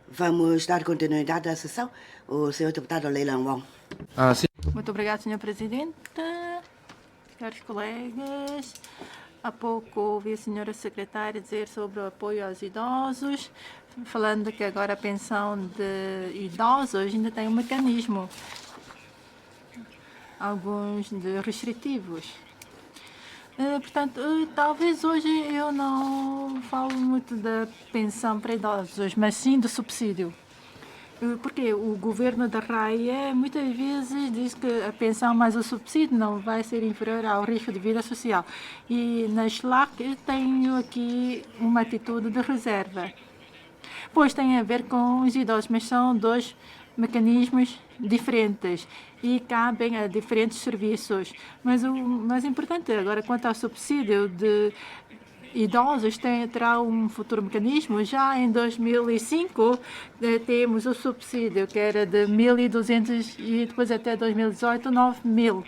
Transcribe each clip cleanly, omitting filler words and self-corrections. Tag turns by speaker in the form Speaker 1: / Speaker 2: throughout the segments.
Speaker 1: Vamos dar continuidade à sessão. O senhor deputado Leilão Wong.
Speaker 2: Sim.
Speaker 3: Muito obrigado, Sr. Presidente. Caros colegas, há pouco ouvi a senhora secretária dizer sobre o apoio aos idosos, falando que agora a pensão de idosos ainda tem um mecanismo, alguns de restritivos. Portanto, talvez hoje eu não falo muito da pensão para idosos, mas sim do subsídio. Porque o governo da Raia muitas vezes diz que a pensão mais o subsídio não vai ser inferior ao risco de vida social. E na SLAC eu tenho aqui uma atitude de reserva. Pois tem a ver com os idosos, mas são dois mecanismos diferentes e cabem a diferentes serviços. Mas o mais importante agora, quanto ao subsídio de idosos, terá um futuro mecanismo. Já em 2005 temos o subsídio que era de 1.200 e depois até 2018 9.000.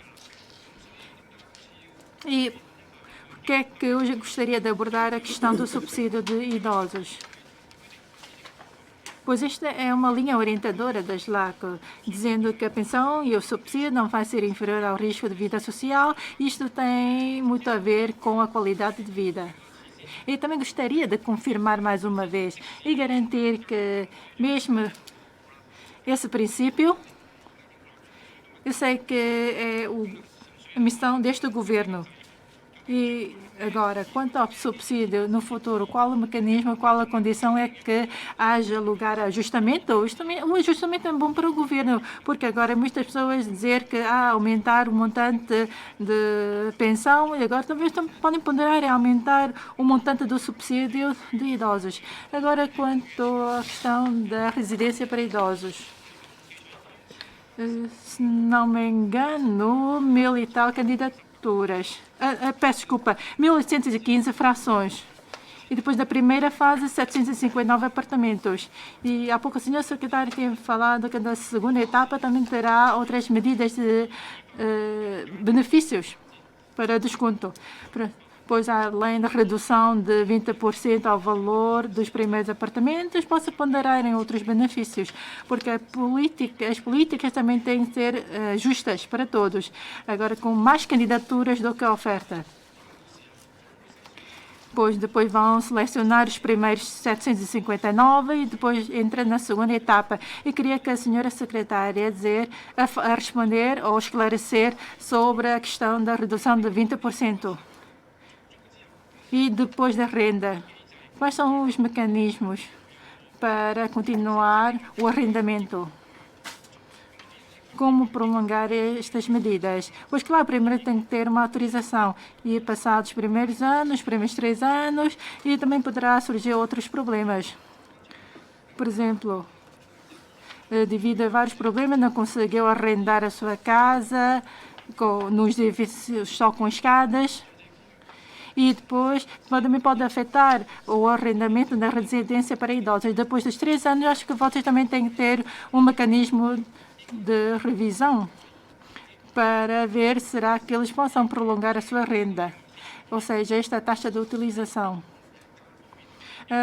Speaker 3: E por que é que hoje gostaria de abordar a questão do subsídio de idosos? Pois esta é uma linha orientadora da SLAC, dizendo que a pensão e o subsídio não vai ser inferior ao risco de vida social. Isto tem muito a ver com a qualidade de vida. Eu também gostaria de confirmar mais uma vez e garantir que mesmo esse princípio, eu sei que é a missão deste governo. E agora, quanto ao subsídio no futuro, qual o mecanismo, qual a condição é que haja lugar a ajustamento? O ajustamento é bom para o governo, porque agora muitas pessoas dizer que aumentar o montante de pensão e agora talvez podem ponderar em aumentar o montante do subsídio de idosos. Agora, quanto à questão da residência para idosos. Se não me engano, 1.000 e tal candidaturas. Peço desculpa, 1.815 frações. E depois da primeira fase, 759 apartamentos. E há pouco a senhora secretária tinha falado que na segunda etapa também terá outras medidas de benefícios para desconto. Pois, além da redução de 20% ao valor dos primeiros apartamentos, possa ponderar em outros benefícios, porque as políticas também têm que ser justas para todos, agora com mais candidaturas do que a oferta. Pois depois vão selecionar os primeiros 759 e depois entra na segunda etapa. Eu queria que a senhora secretária a responder ou esclarecer sobre a questão da redução de 20%. E depois da renda, quais são os mecanismos para continuar o arrendamento? Como prolongar estas medidas? Pois, claro, primeiro tem que ter uma autorização e passados os primeiros anos, os primeiros 3 anos, e também poderá surgir outros problemas. Por exemplo, devido a vários problemas, não conseguiu arrendar a sua casa nos edifícios só com escadas. E depois também pode afetar o arrendamento da residência para idosos. Depois dos 3 anos, acho que vocês também têm que ter um mecanismo de revisão para ver será que eles possam prolongar a sua renda, ou seja, esta taxa de utilização.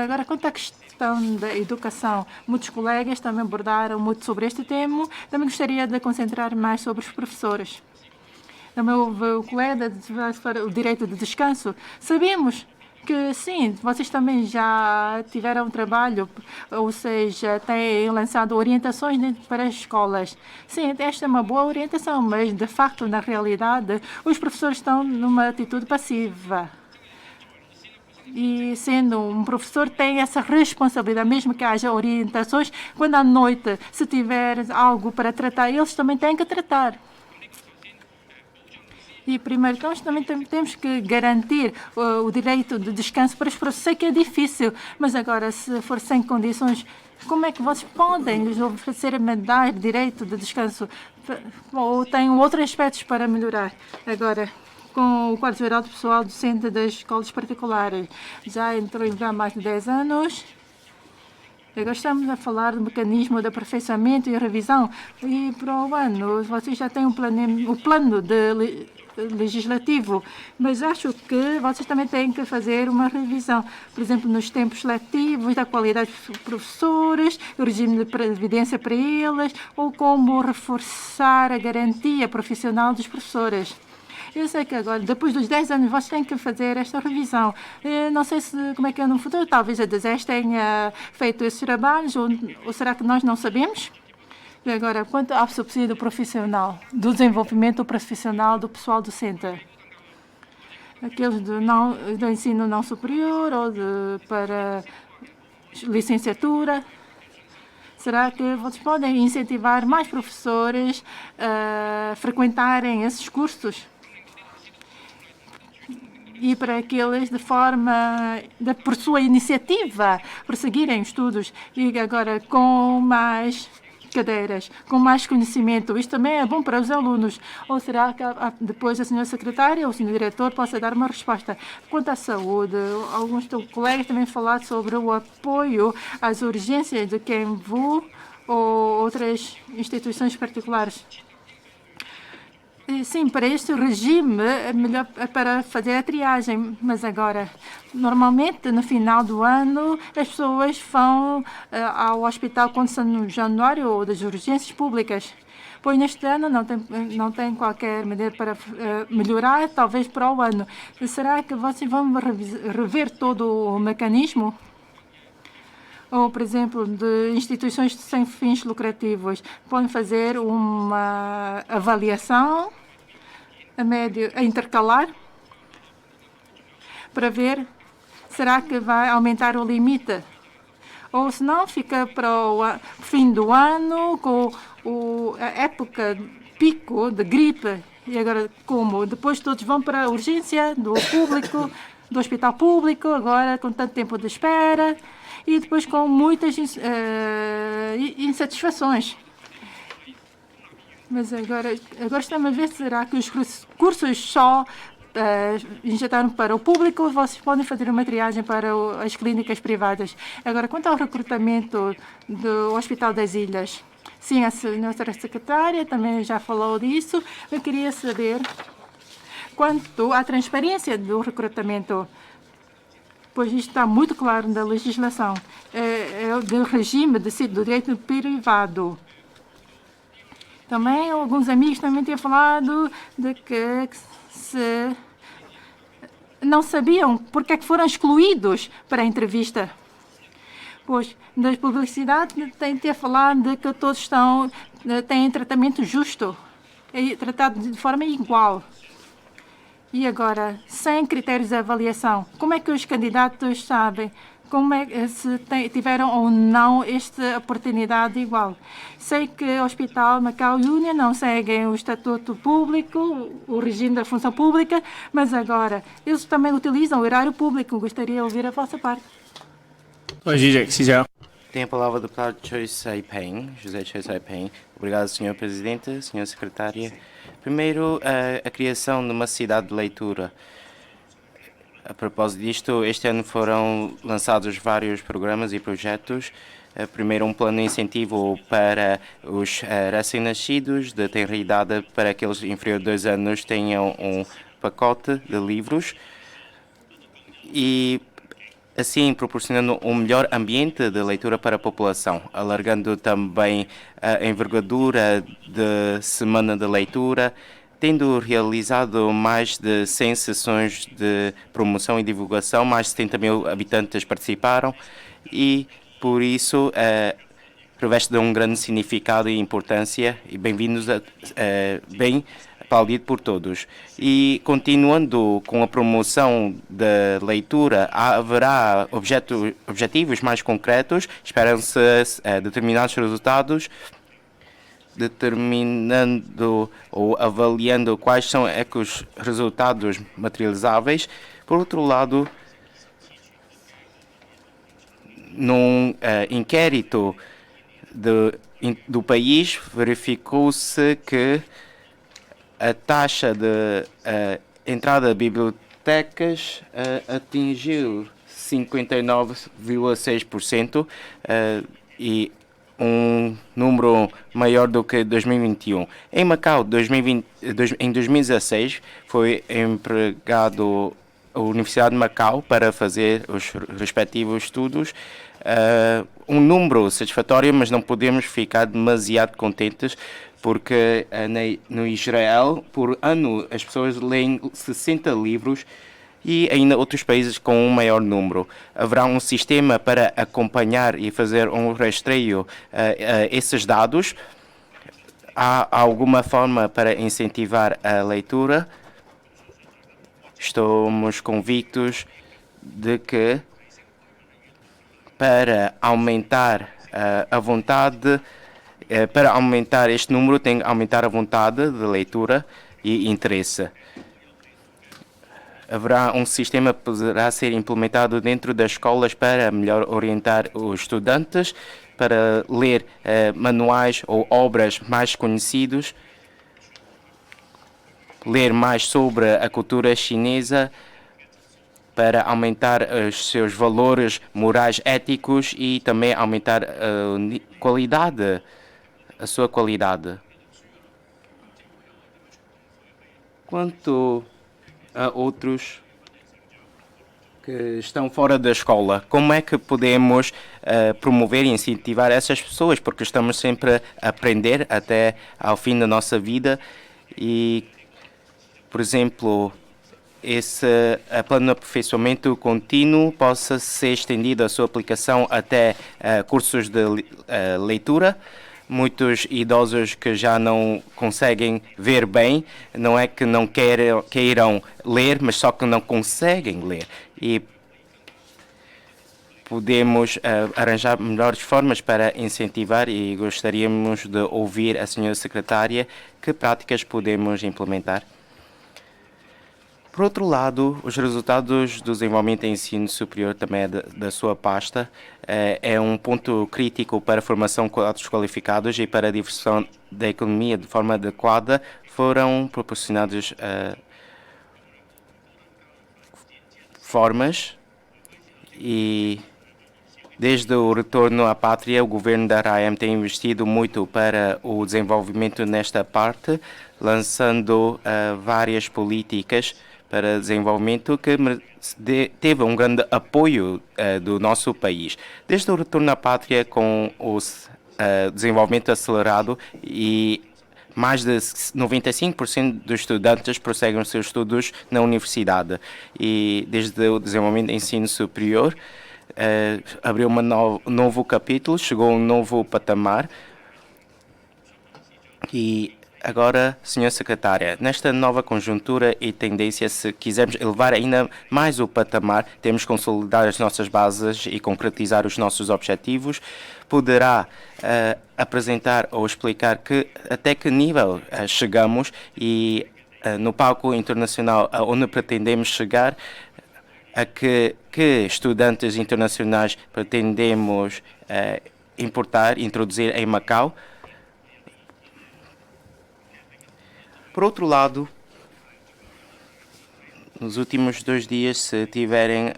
Speaker 3: Agora, quanto à questão da educação, muitos colegas também abordaram muito sobre este tema. Também gostaria de concentrar mais sobre os professores. Também houve o colega para o direito de descanso. Sabemos que, sim, vocês também já tiveram trabalho, ou seja, têm lançado orientações para as escolas. Sim, esta é uma boa orientação, mas, de facto, na realidade, os professores estão numa atitude passiva. E, sendo um professor, tem essa responsabilidade, mesmo que haja orientações, quando à noite, se tiver algo para tratar, eles também têm que tratar. E primeiro, nós também temos que garantir o direito de descanso para os professores. Sei que é difícil, mas agora, se for sem condições, como é que vocês podem lhes oferecer a dar direito de descanso? Ou têm outros aspectos para melhorar? Agora, com o quadro geral do pessoal docente das escolas particulares, já entrou em há mais de 10 anos. Agora estamos a falar do mecanismo de aperfeiçoamento e revisão. E para o ano, vocês já têm o plano legislativo, mas acho que vocês também têm que fazer uma revisão, por exemplo, nos tempos letivos, da qualidade dos professores, o regime de previdência para eles, ou como reforçar a garantia profissional dos professores. Eu sei que agora, depois dos 10 anos, vocês têm que fazer esta revisão. Eu não sei como é que é no futuro. Talvez a DESES tenha feito esses trabalhos, ou será que nós não sabemos? E agora, quanto ao subsídio profissional, do desenvolvimento profissional do pessoal docente, aqueles do ensino não superior ou para licenciatura, será que vocês podem incentivar mais professores a frequentarem esses cursos? E para aqueles por sua iniciativa, prosseguirem estudos e agora com mais cadeiras, com mais conhecimento. Isto também é bom para os alunos. Ou será que depois a senhora secretária ou o senhor diretor possa dar uma resposta? Quanto à saúde, alguns colegas também falaram sobre o apoio às urgências de Kenvu ou outras instituições particulares. Sim, para este regime é melhor para fazer a triagem, mas agora, normalmente no final do ano, as pessoas vão ao hospital quando são no januário ou das urgências públicas. Pois neste ano não tem qualquer medida para melhorar, talvez para o ano. Será que vocês vão rever todo o mecanismo? Ou, por exemplo, de instituições sem fins lucrativos, podem fazer uma avaliação a intercalar para ver será que vai aumentar o limite. Ou se não, fica para o fim do ano, com a época pico de gripe. E agora como? Depois todos vão para a urgência do público, do hospital público, agora com tanto tempo de espera. E depois com muitas insatisfações. Mas agora estamos a ver, será que os cursos só injetaram para o público ou vocês podem fazer uma triagem para as clínicas privadas? Agora, quanto ao recrutamento do Hospital das Ilhas, sim, a senhora secretária também já falou disso. Eu queria saber quanto à transparência do recrutamento. Pois isto está muito claro na legislação, do regime do direito privado. Também alguns amigos também tinham falado de que não sabiam porque é que foram excluídos para a entrevista. Pois, das publicidades têm falado de que todos têm tratamento justo, tratado de forma igual. E agora, sem critérios de avaliação, como é que os candidatos sabem se tiveram ou não esta oportunidade igual? Sei que o Hospital Macau Union não seguem o Estatuto Público, o regime da função pública, mas agora eles também utilizam o erário público. Gostaria de ouvir a vossa parte.
Speaker 2: Tem a palavra o deputado Choi Sai-Peng, José Choi Sai-Peng. Obrigado, Sr. Presidente, Sra. Secretária. Primeiro, a criação de uma cidade de leitura. A propósito disto, este ano foram lançados vários programas e projetos. Primeiro, um plano de incentivo para os recém-nascidos de tenra idade, para aqueles inferiores a 2 anos tenham um pacote de livros. E assim proporcionando um melhor ambiente de leitura para a população, alargando também a envergadura da Semana de Leitura, tendo realizado mais de 100 sessões de promoção e divulgação, mais de 70 mil habitantes participaram e, por isso, reveste de um grande significado e importância e bem-vindos bem aplaudido por todos. E continuando com a promoção da leitura, haverá objetivos mais concretos, esperam-se determinados resultados, determinando ou avaliando quais são os resultados materializáveis. Por outro lado, num inquérito do país, verificou-se que a taxa de entrada a bibliotecas atingiu 59,6% e um número maior do que 2021. Em Macau, em 2016, foi empregado a Universidade de Macau para fazer os respectivos estudos. Um número satisfatório, mas não podemos ficar demasiado contentes porque no Israel, por ano, as pessoas leem 60 livros e ainda outros países com um maior número. Haverá um sistema para acompanhar e fazer um rastreio a esses dados. Há alguma forma para incentivar a leitura? Estamos convictos de que para aumentar a vontade, para aumentar este número, tem que aumentar a vontade de leitura e interesse. Haverá um sistema que poderá ser implementado dentro das escolas para melhor orientar os estudantes, para ler manuais ou obras mais conhecidos, ler mais sobre a cultura chinesa, para aumentar os seus valores morais éticos e também aumentar a sua qualidade. Quanto a outros que estão fora da escola, como é que podemos promover e incentivar essas pessoas? Porque estamos sempre a aprender até ao fim da nossa vida e, por exemplo, esse plano de aperfeiçoamento contínuo possa ser estendido a sua aplicação até cursos de leitura. Muitos idosos que já não conseguem ver bem, não é que não queiram ler, mas só que não conseguem ler. E podemos arranjar melhores formas para incentivar e gostaríamos de ouvir a senhora secretária que práticas podemos implementar. Por outro lado, os resultados do desenvolvimento em ensino superior também é da sua pasta. É um ponto crítico para a formação de quadros qualificados e para a diversão da economia de forma adequada. Foram proporcionadas formas e desde o retorno à pátria, o governo da RAM tem investido muito para o desenvolvimento nesta parte, lançando várias políticas para desenvolvimento que teve um grande apoio do nosso país. Desde o retorno à pátria com o desenvolvimento acelerado e mais de 95% dos estudantes prosseguem os seus estudos na universidade. E desde o desenvolvimento do ensino superior, abriu um novo capítulo, chegou a um novo patamar. E agora, senhora secretária, nesta nova conjuntura e tendência, se quisermos elevar ainda mais o patamar, temos que consolidar as nossas bases e concretizar os nossos objetivos. Poderá apresentar ou explicar até que nível chegamos e no palco internacional onde pretendemos chegar, a que estudantes internacionais pretendemos introduzir em Macau. Por outro lado, nos últimos 2 dias, se tiverem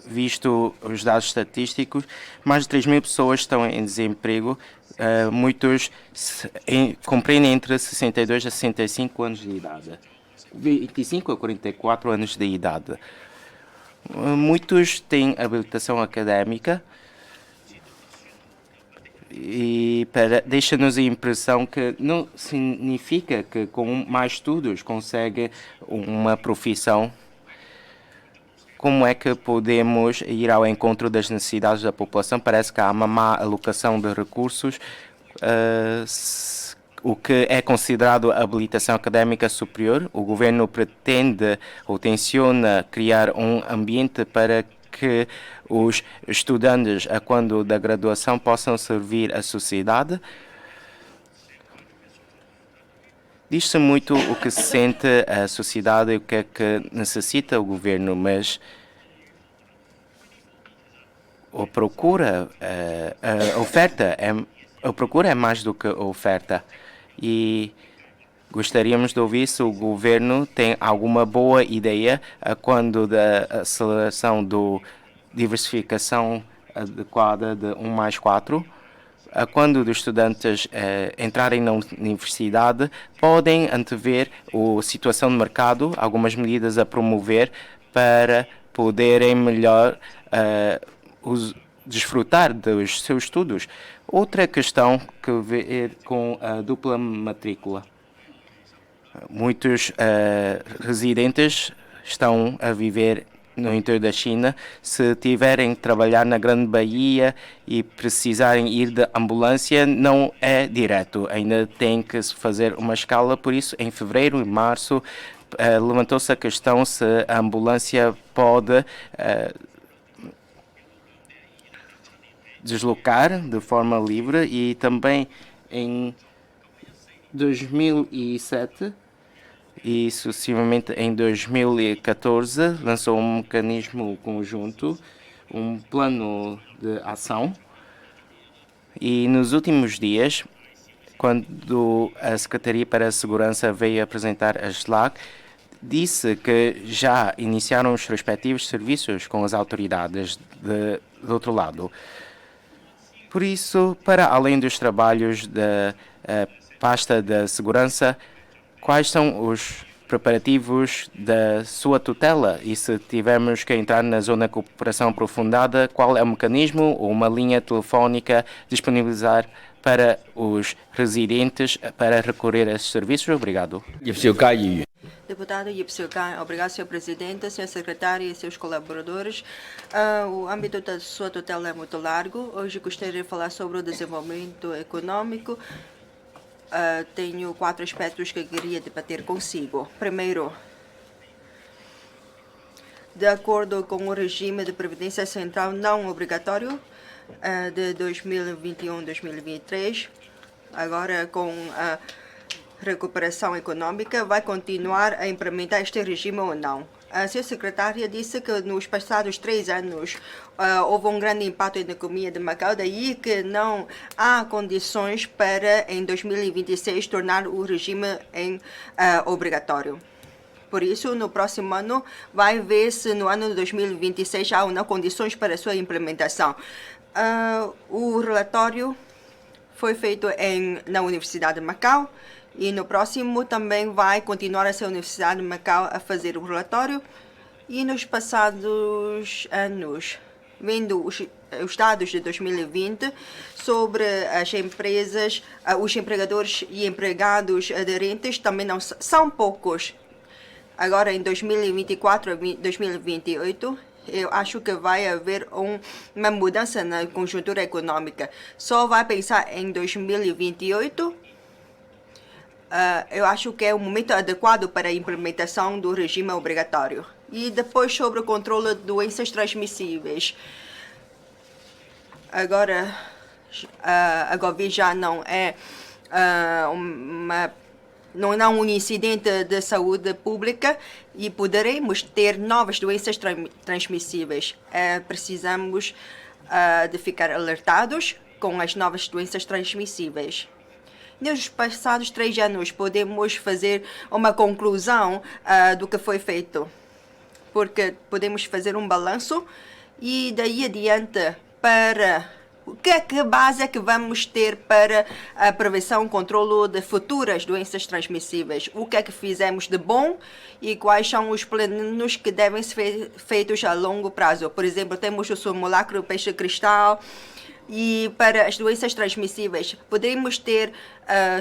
Speaker 2: visto os dados estatísticos, mais de 3.000 pessoas estão em desemprego, muitos compreendem entre 62 a 65 anos de idade, 25 a 44 anos de idade. Muitos têm habilitação académica, e deixa-nos a impressão que não significa que com mais estudos consegue uma profissão. Como é que podemos ir ao encontro das necessidades da população? Parece que há uma má alocação de recursos, o que é considerado habilitação académica superior. O governo pretende ou tenciona criar um ambiente para que os estudantes, quando da graduação, possam servir a sociedade. Diz-se muito o que sente a sociedade e o que é que necessita o governo, mas a procura, a oferta, a procura é mais do que a oferta. E gostaríamos de ouvir se o governo tem alguma boa ideia quando da aceleração do diversificação adequada de 1+4. Quando os estudantes entrarem na universidade, podem antever a situação do mercado, algumas medidas a promover para poderem melhor desfrutar dos seus estudos. Outra questão que ver com a dupla matrícula. Muitos residentes estão a viver no interior da China. Se tiverem que trabalhar na Grande Bahia e precisarem ir de ambulância, não é direto. Ainda tem que se fazer uma escala. Por isso, em fevereiro e março, levantou-se a questão se a ambulância pode deslocar de forma livre, e também em 2007 e sucessivamente em 2014 lançou um mecanismo conjunto, um plano de ação, e nos últimos dias, quando a Secretaria para a Segurança veio apresentar a SLAC, disse que já iniciaram os respectivos serviços com as autoridades do outro lado. Por isso, para além dos trabalhos da pasta da segurança, quais são os preparativos da sua tutela? E se tivermos que entrar na zona de cooperação aprofundada, qual é o mecanismo ou uma linha telefónica disponibilizar para os residentes para recorrer a esses serviços? Obrigado.
Speaker 4: Deputado Yip Siu Kai, obrigado, Sr. Presidente, Sr. Secretário e seus colaboradores. O âmbito da sua tutela é muito largo. Hoje gostaria de falar sobre o desenvolvimento econômico. Tenho 4 aspectos que queria debater consigo. Primeiro, de acordo com o regime de previdência central não obrigatório de 2021-2023, agora com a recuperação econômica, vai continuar a implementar este regime ou não? A sua secretária disse que nos passados 3 anos houve um grande impacto na economia de Macau, daí que não há condições para, em 2026, tornar o regime obrigatório. Por isso, no próximo ano, vai ver se no ano de 2026 há ou não condições para a sua implementação. O relatório foi feito na Universidade de Macau, e no próximo também vai continuar a ser a Universidade de Macau a fazer o relatório. E nos passados anos, vendo os dados de 2020 sobre as empresas, os empregadores e empregados aderentes também não são poucos. Agora, em 2024 a 2028, eu acho que vai haver uma mudança na conjuntura econômica. Só vai pensar em 2028. Eu acho que é o momento adequado para a implementação do regime obrigatório. E depois, sobre o controle de doenças transmissíveis. Agora, a Covid já não é um incidente de saúde pública e poderemos ter novas doenças transmissíveis. Precisamos de ficar alertados com as novas doenças transmissíveis. Nos passados 3 anos, podemos fazer uma conclusão do que foi feito, porque podemos fazer um balanço e daí adiante para que base é que vamos ter para a prevenção e controle de futuras doenças transmissíveis. O que é que fizemos de bom e quais são os planos que devem ser feitos a longo prazo. Por exemplo, temos o simulacro peixe-cristal. E para as doenças transmissíveis, podemos ter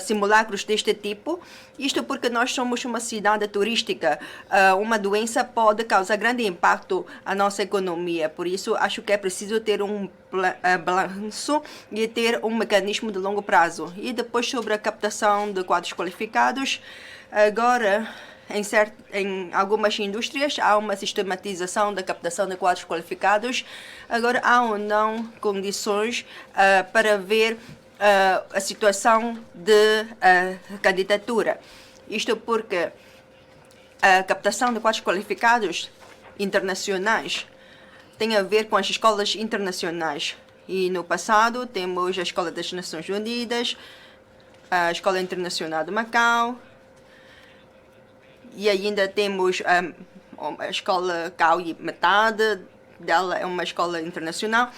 Speaker 4: simulacros deste tipo. Isto porque nós somos uma cidade turística. Uma doença pode causar grande impacto à nossa economia. Por isso, acho que é preciso ter um balanço e ter um mecanismo de longo prazo. E depois, sobre a captação de quadros qualificados, agora, em algumas indústrias, há uma sistematização da captação de quadros qualificados. Agora, há ou não condições para ver a situação de candidatura. Isto porque a captação de quadros qualificados internacionais tem a ver com as escolas internacionais. E no passado temos a Escola das Nações Unidas, a Escola Internacional de Macau, e ainda temos a Escola Cao metade dela é uma escola internacional.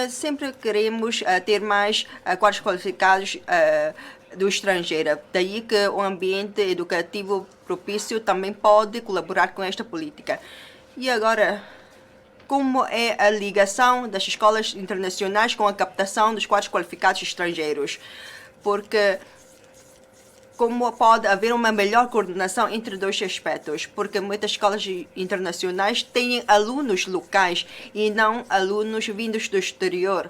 Speaker 4: Sempre queremos ter mais quadros qualificados do estrangeiro. Daí que o ambiente educativo propício também pode colaborar com esta política. E agora, como é a ligação das escolas internacionais com a captação dos quadros qualificados estrangeiros? Porque como pode haver uma melhor coordenação entre dois aspectos? Porque muitas escolas internacionais têm alunos locais e não alunos vindos do exterior.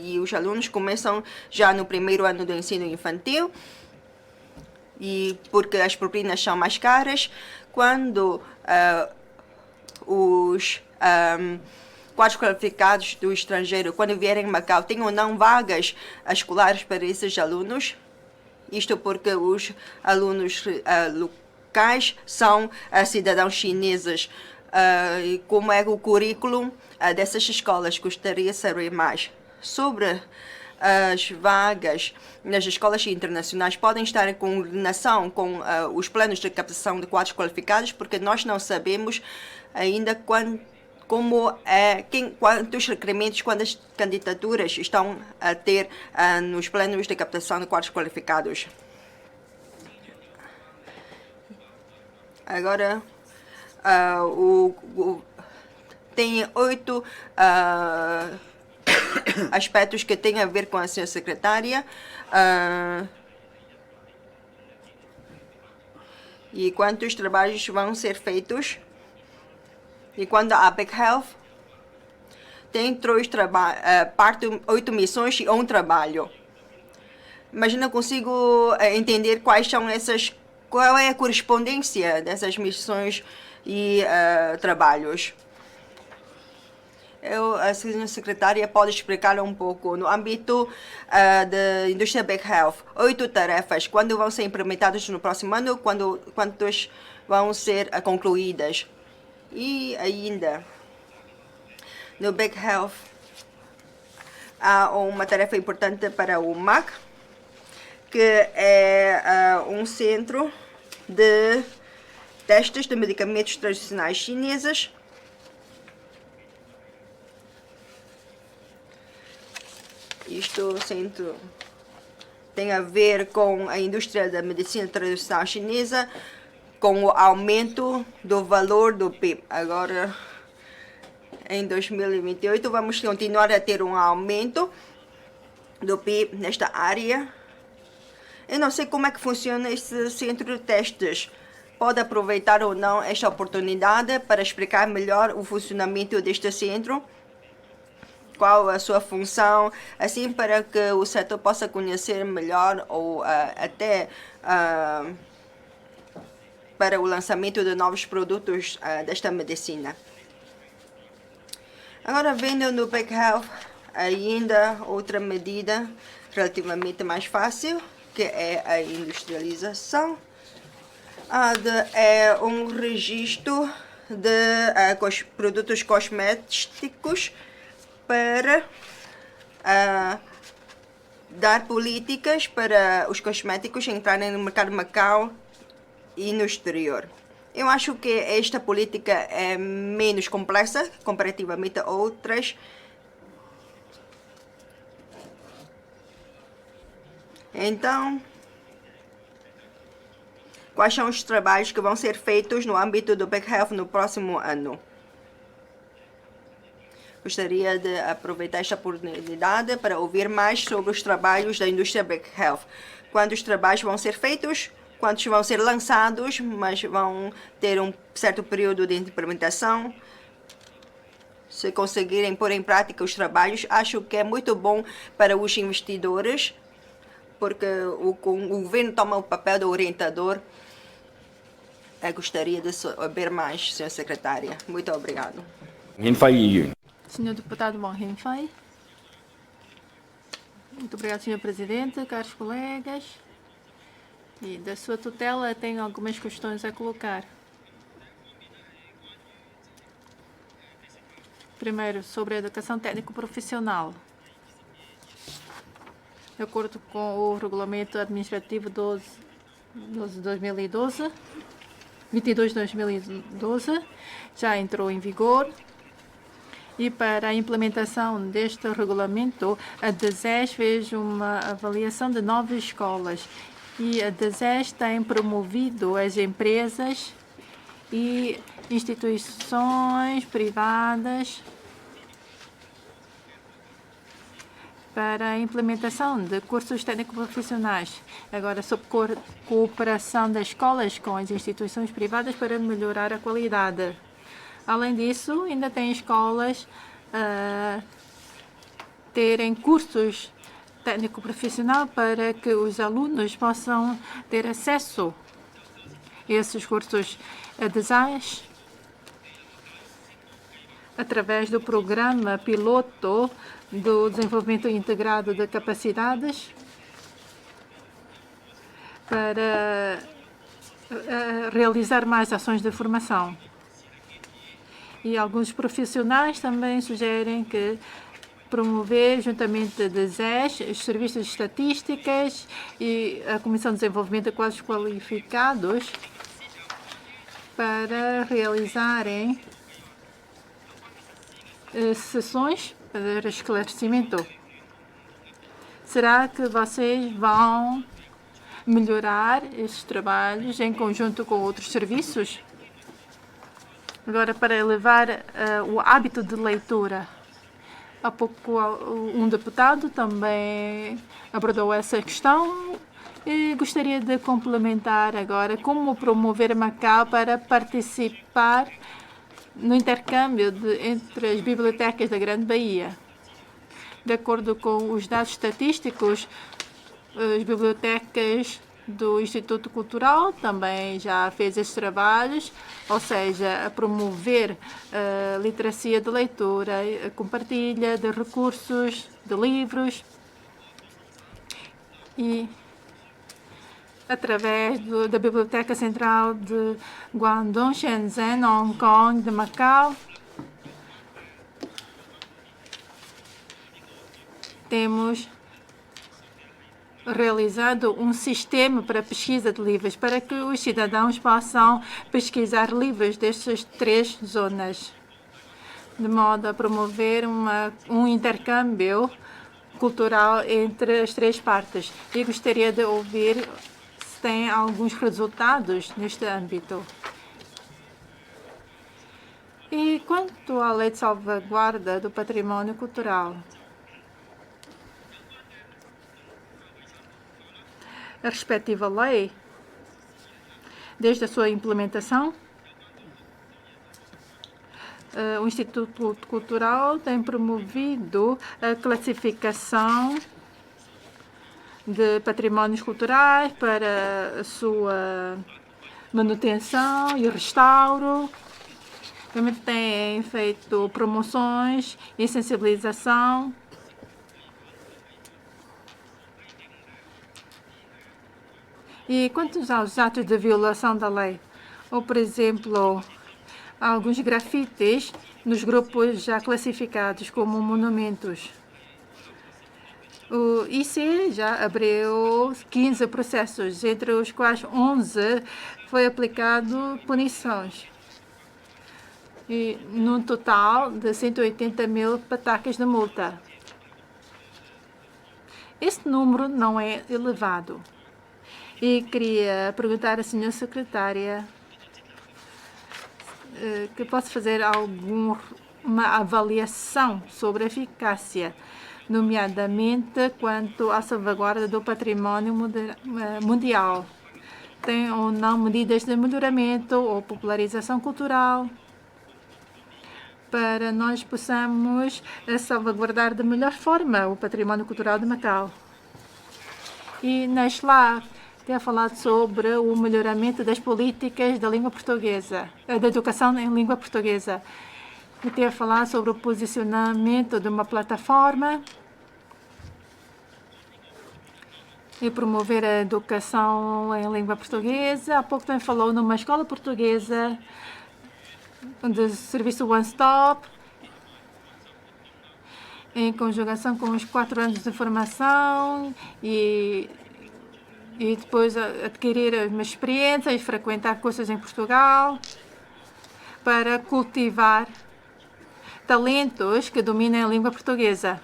Speaker 4: E os alunos começam já no primeiro ano do ensino infantil, e porque as propinas são mais caras, quando os quadros qualificados do estrangeiro, quando vierem em Macau, têm ou não vagas escolares para esses alunos. Isto porque os alunos locais são cidadãos chineses. E como é o currículo dessas escolas? Gostaria de saber mais sobre as vagas nas escolas internacionais. Podem estar em coordenação com os planos de captação de quadros qualificados, porque nós não sabemos ainda quantos requerimentos, quantas candidaturas estão a ter nos planos de captação de quadros qualificados. Agora, tem 8 aspectos que têm a ver com a senhora secretária. E quantos trabalhos vão ser feitos? E quando a Big Health tem 8 missões e 1 trabalho. Mas não consigo entender qual é a correspondência dessas missões e trabalhos. A senhora secretária pode explicar um pouco. No âmbito da indústria Big Health, 8 tarefas. Quando vão ser implementadas no próximo ano? Quantas vão ser concluídas? E ainda, no Big Health, há uma tarefa importante para o MAC, que é um centro de testes de medicamentos tradicionais chineses. Isto centro tem a ver com a indústria da medicina tradicional chinesa, com o aumento do valor do PIB. Agora, em 2028, vamos continuar a ter um aumento do PIB nesta área. Eu não sei como é que funciona esse centro de testes. Pode aproveitar ou não esta oportunidade para explicar melhor o funcionamento deste centro? Qual a sua função, assim para que o setor possa conhecer melhor ou até para o lançamento de novos produtos desta medicina. Agora, vendo no Big Health, ainda outra medida relativamente mais fácil, que é a industrialização. É um registro de produtos cosméticos para dar políticas para os cosméticos entrarem no mercado de Macau e no exterior. Eu acho que esta política é menos complexa comparativamente a outras. Então, quais são os trabalhos que vão ser feitos no âmbito do Big Health no próximo ano? Gostaria de aproveitar esta oportunidade para ouvir mais sobre os trabalhos da indústria Big Health. Quantos trabalhos vão ser feitos? Quantos vão ser lançados, mas vão ter um certo período de implementação? Se conseguirem pôr em prática os trabalhos, acho que é muito bom para os investidores, porque o governo toma o papel de orientador. Eu gostaria de saber mais, senhora secretária. Muito obrigado.
Speaker 3: Senhor deputado Wang Hengfei. Muito obrigado, senhor presidente, caros colegas. E da sua tutela tenho algumas questões a colocar. Primeiro, sobre a educação técnico-profissional. De acordo com o Regulamento Administrativo 12/2012, 22 de 2012 já entrou em vigor. E para a implementação deste regulamento, a DESES fez uma avaliação de 9 escolas. E a DESES tem promovido as empresas e instituições privadas para a implementação de cursos técnico-profissionais. Agora, sob cooperação das escolas com as instituições privadas para melhorar a qualidade. Além disso, ainda tem escolas terem cursos técnico-profissional para que os alunos possam ter acesso a esses cursos. A DESES, através do programa piloto do desenvolvimento integrado de capacidades, para realizar mais ações de formação. E alguns profissionais também sugerem que promover, juntamente da DESES, os serviços de estatísticas e a Comissão de Desenvolvimento de Quadros Qualificados para realizarem sessões para esclarecimento. Será que vocês vão melhorar esses trabalhos em conjunto com outros serviços? Agora, para elevar o hábito de leitura. Há pouco um deputado também abordou essa questão e gostaria de complementar agora como promover Macau para participar no intercâmbio entre as bibliotecas da Grande Bahia. De acordo com os dados estatísticos, as bibliotecas do Instituto Cultural também já fez esses trabalhos, ou seja, a promover a literacia de leitura, a compartilha de recursos, de livros e através da Biblioteca Central de Guangdong, Shenzhen, Hong Kong, de Macau. Temos realizado um sistema para pesquisa de livros para que os cidadãos possam pesquisar livros destas 3 zonas, de modo a promover um intercâmbio cultural entre as 3 partes. E gostaria de ouvir se tem alguns resultados neste âmbito. E quanto à lei de salvaguarda do património cultural? A respectiva lei, desde a sua implementação, o Instituto Cultural tem promovido a classificação de patrimónios culturais para a sua manutenção e restauro. Também tem feito promoções e sensibilização. E quanto aos atos de violação da lei, ou, por exemplo, alguns grafites nos grupos já classificados como monumentos, o IC já abriu 15 processos, entre os quais 11 foi aplicado punições, e num total de 180 mil patacas de multa. Esse número não é elevado. E queria perguntar à senhora secretária que posso fazer uma avaliação sobre a eficácia, nomeadamente quanto à salvaguarda do património mundial. Tem ou não medidas de melhoramento ou popularização cultural para nós possamos salvaguardar de melhor forma o património cultural de Macau. E na SLA tem falado sobre o melhoramento das políticas da língua portuguesa, da educação em língua portuguesa. E tem falado sobre o posicionamento de uma plataforma e promover a educação em língua portuguesa. Há pouco também falou numa escola portuguesa do serviço One Stop, em conjugação com os 4 anos de formação e e depois adquirir uma experiência e frequentar cursos em Portugal para cultivar talentos que dominem a língua portuguesa.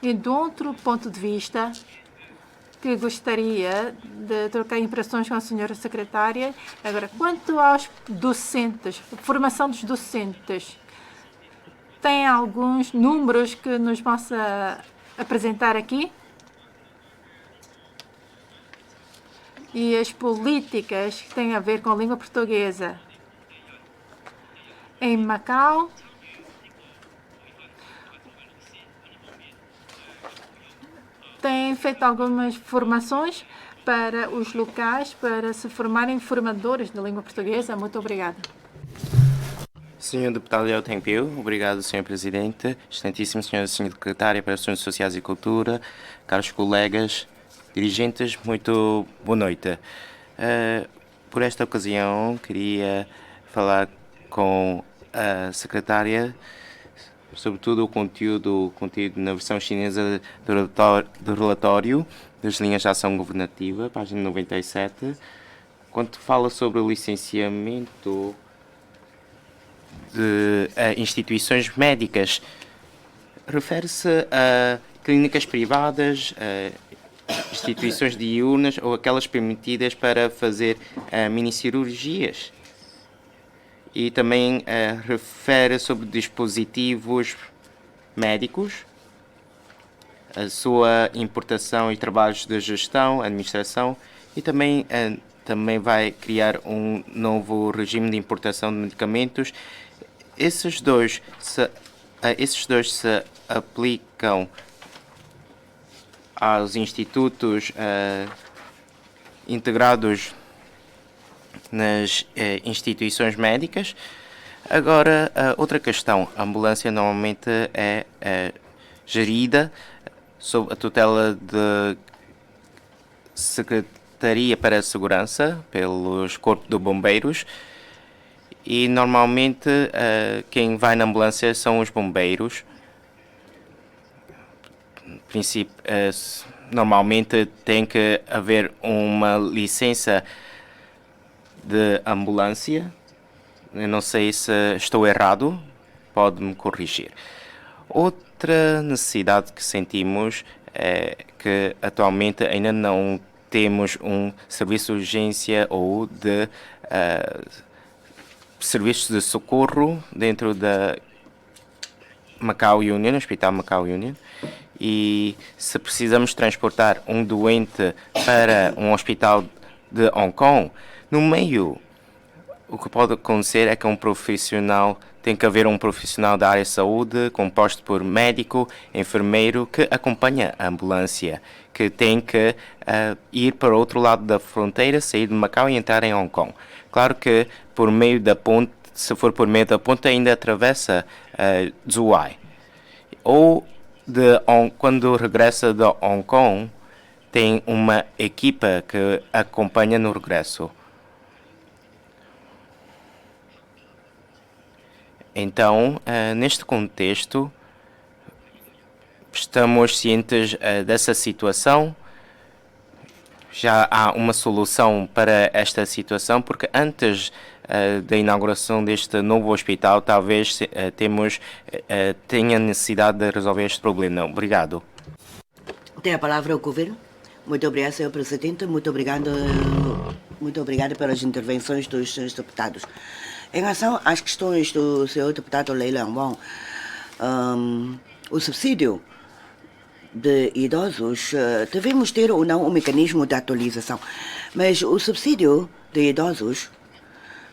Speaker 3: E de outro ponto de vista, que gostaria de trocar impressões com a senhora secretária. Agora, quanto aos docentes, formação dos docentes, tem alguns números que nos possa apresentar aqui? E as políticas que têm a ver com a língua portuguesa. Em Macau, tem feito algumas formações para os locais, para se formarem formadores da língua portuguesa. Muito obrigada.
Speaker 2: Senhor Deputado Léo Tempeu, obrigado, Senhor Presidente, excelentíssimo Senhora Secretária para Assuntos Sociais e Cultura, caros colegas, dirigentes, muito boa noite. Por esta ocasião, queria falar com a Secretária, sobretudo o conteúdo na versão chinesa do relatório das linhas de ação governativa, página 97, quando fala sobre o licenciamento de instituições médicas, refere-se a clínicas privadas, instituições diurnas ou aquelas permitidas para fazer minicirurgias. E também refere sobre dispositivos médicos, a sua importação e trabalhos de gestão, administração, e também vai criar um novo regime de importação de medicamentos. Esses dois se aplicam aos institutos integrados nas instituições médicas. Agora, outra questão. A ambulância normalmente é gerida sob a tutela de Secretaria para a Segurança, pelos Corpos de Bombeiros, e normalmente quem vai na ambulância são os bombeiros. Normalmente tem que haver uma licença de ambulância. Eu não sei se estou errado, pode-me corrigir. Outra necessidade que sentimos é que atualmente ainda não temos um serviço de urgência ou de serviços de socorro dentro da Macau Union, Hospital Macau Union. E se precisamos transportar um doente para um hospital de Hong Kong, no meio, o que pode acontecer é que tem que haver um profissional da área de saúde, composto por médico, enfermeiro, que acompanha a ambulância, que tem que ir para o outro lado da fronteira, sair de Macau e entrar em Hong Kong. Claro que por meio da ponte, se for por meio da ponte, ainda atravessa Zhuhai. Ou quando regressa de Hong Kong, tem uma equipa que acompanha no regresso. Então, neste contexto, estamos cientes dessa situação. Já há uma solução para esta situação, porque antes da inauguração deste novo hospital, talvez tenha necessidade de resolver este problema. Obrigado.
Speaker 1: Tem a palavra o Governo. Muito obrigado, Sr. Presidente. Muito obrigada pelas intervenções dos senhores deputados. Em relação às questões do Sr. Deputado Lei Liang Wang, o subsídio de idosos, devemos ter ou não um mecanismo de atualização, mas o subsídio de idosos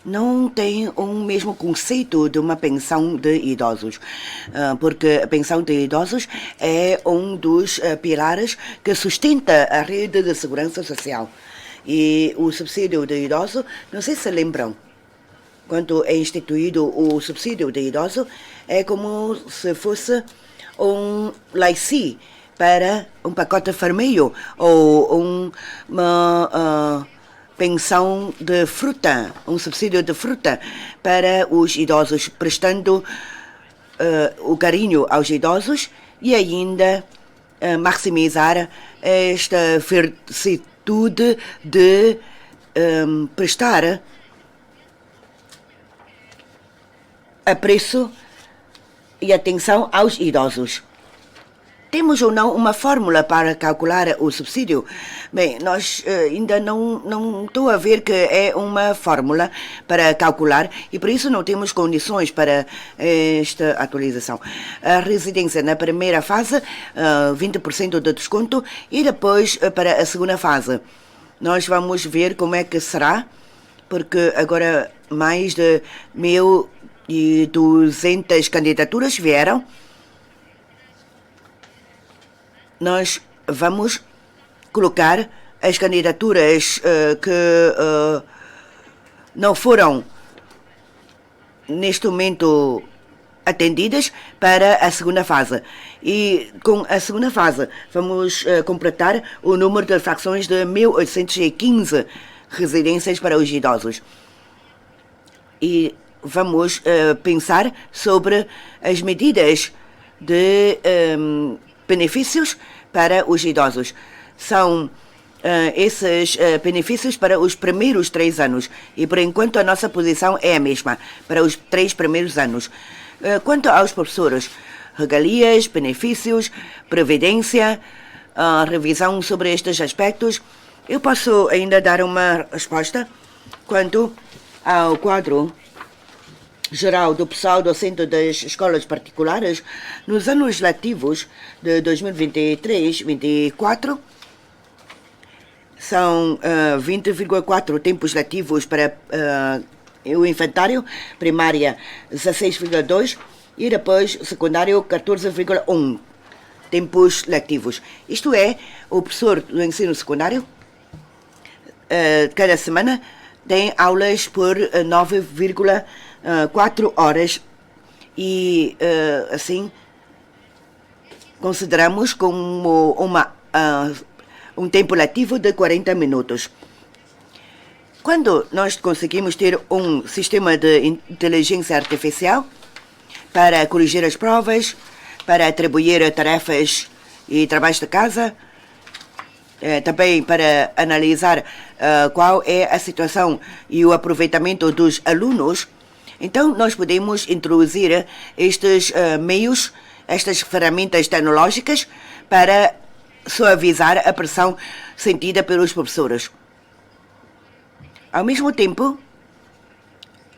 Speaker 1: não tem o mesmo conceito de uma pensão de idosos, porque a pensão de idosos é um dos pilares que sustenta a rede de segurança social. E o subsídio de idoso, não sei se lembram, quando é instituído o subsídio de idoso, é como se fosse um LIC para um pacote vermelho ou uma pensão de fruta, um subsídio de fruta para os idosos, prestando o carinho aos idosos e ainda maximizar esta atitude de prestar apreço e atenção aos idosos. Temos ou não uma fórmula para calcular o subsídio? Bem, nós ainda não estou a ver que é uma fórmula para calcular e por isso não temos condições para esta atualização. A residência na primeira fase, 20% de desconto e depois para a segunda fase. Nós vamos ver como é que será, porque agora mais de 1.200 candidaturas vieram. Nós vamos colocar as candidaturas que não foram neste momento atendidas para a segunda fase. E com a segunda fase vamos completar o número de fracções de 1.815 residências para os idosos. E vamos pensar sobre as medidas de benefícios para os idosos. São esses benefícios para os primeiros 3 anos. E, por enquanto, a nossa posição é a mesma, para os 3 primeiros anos. Quanto aos professores, regalias, benefícios, previdência, revisão sobre estes aspectos, eu posso ainda dar uma resposta quanto ao quadro geral do pessoal docente das escolas particulares nos anos legislativos de 2023-24 são 20,4 tempos letivos para o infantário, primária 16,2 e depois secundário 14,1 tempos letivos. Isto é, o professor do ensino secundário cada semana tem aulas por 9,4 horas e assim consideramos como um tempo letivo de 40 minutos. Quando nós conseguimos ter um sistema de inteligência artificial para corrigir as provas, para atribuir tarefas e trabalhos de casa, também para analisar qual é a situação e o aproveitamento dos alunos, então nós podemos introduzir estes meios, estas ferramentas tecnológicas para suavizar a pressão sentida pelos professores. Ao mesmo tempo,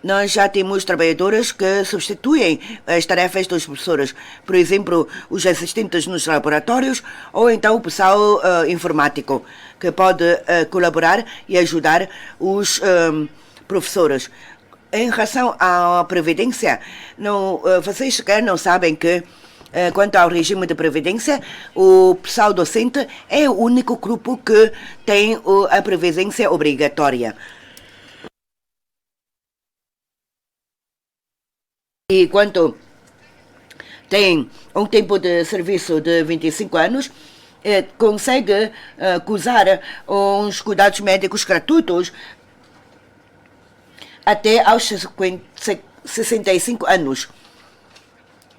Speaker 1: nós já temos trabalhadores que substituem as tarefas dos professores. Por exemplo, os assistentes nos laboratórios ou então o pessoal informático, que pode colaborar e ajudar os professores. Em relação à previdência, vocês sequer não sabem que, quanto ao regime de previdência, o pessoal docente é o único grupo que tem a previdência obrigatória. E quanto tem um tempo de serviço de 25 anos, consegue usar uns cuidados médicos gratuitos até aos 65 anos.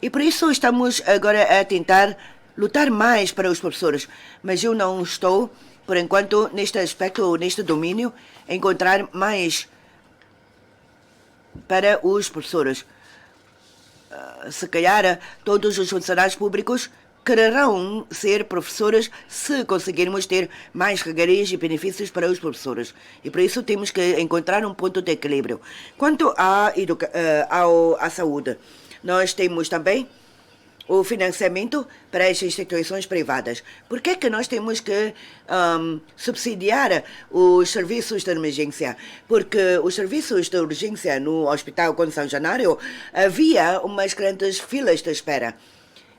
Speaker 1: E por isso estamos agora a tentar lutar mais para os professores. Mas eu não estou, por enquanto, neste aspecto ou neste domínio, a encontrar mais para os professores. Se calhar todos os funcionários públicos quererão ser professores se conseguirmos ter mais regalias e benefícios para os professores. E por isso temos que encontrar um ponto de equilíbrio. Quanto à saúde, nós temos também o financiamento para as instituições privadas. Por que é que nós temos que subsidiar os serviços de emergência? Porque os serviços de urgência no Hospital Conde São Januário havia umas grandes filas de espera.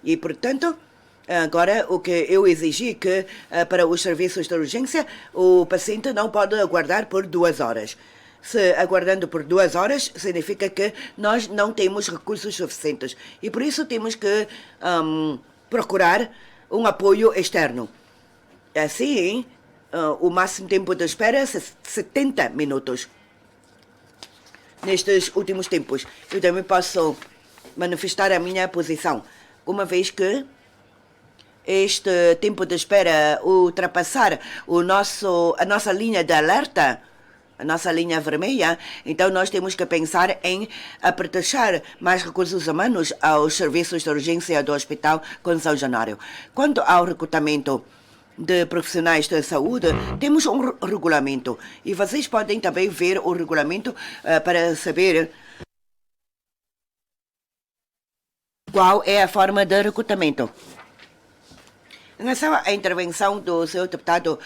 Speaker 1: E, portanto, agora o que eu exigi que para os serviços de urgência o paciente não pode aguardar por 2 horas. Se aguardando por 2 horas, significa que nós não temos recursos suficientes. E por isso temos que procurar um apoio externo. Assim, o máximo tempo de espera é 70 minutos. Nestes últimos tempos, eu também posso manifestar a minha posição, uma vez que este tempo de espera ultrapassar a nossa linha de alerta, a nossa linha vermelha, então nós temos que pensar em apertar mais recursos humanos aos serviços de urgência do Hospital com São Januário. Quanto ao recrutamento de profissionais de saúde, temos um regulamento e vocês podem também ver o regulamento para saber qual é a forma de recrutamento. Em relação à intervenção do seu deputado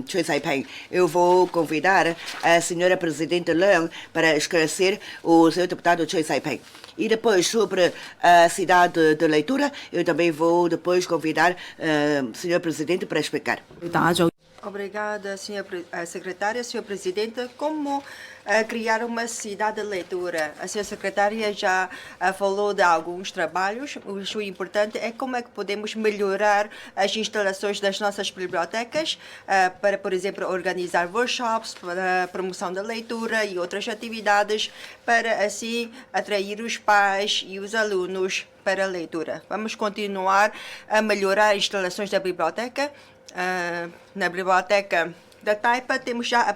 Speaker 1: Choi Sai-peng, eu vou convidar a senhora Presidente Leung para esclarecer o seu deputado Choi Sai-peng. E depois, sobre a cidade de leitura, eu também vou depois convidar a senhora Presidente para explicar.
Speaker 4: Obrigada, senhora secretária. Senhor Presidente, como criar uma cidade de leitura? A senhora secretária já falou de alguns trabalhos. O importante é como é que podemos melhorar as instalações das nossas bibliotecas para, por exemplo, organizar workshops para a promoção da leitura e outras atividades para, assim, atrair os pais e os alunos para a leitura. Vamos continuar a melhorar as instalações da biblioteca. Na biblioteca da Taipa temos já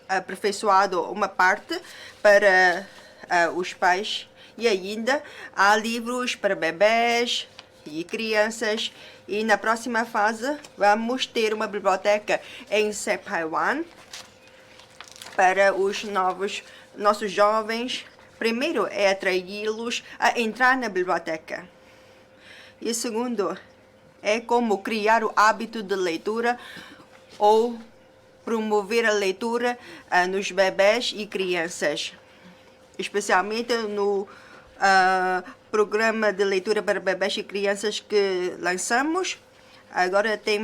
Speaker 4: aperfeiçoado uma parte para os pais e ainda há livros para bebés e crianças e na próxima fase vamos ter uma biblioteca em Sephaiwan para os nossos jovens. Primeiro é atraí-los a entrar na biblioteca e segundo é como criar o hábito de leitura ou promover a leitura nos bebés e crianças, especialmente no programa de leitura para bebés e crianças que lançamos. Agora tem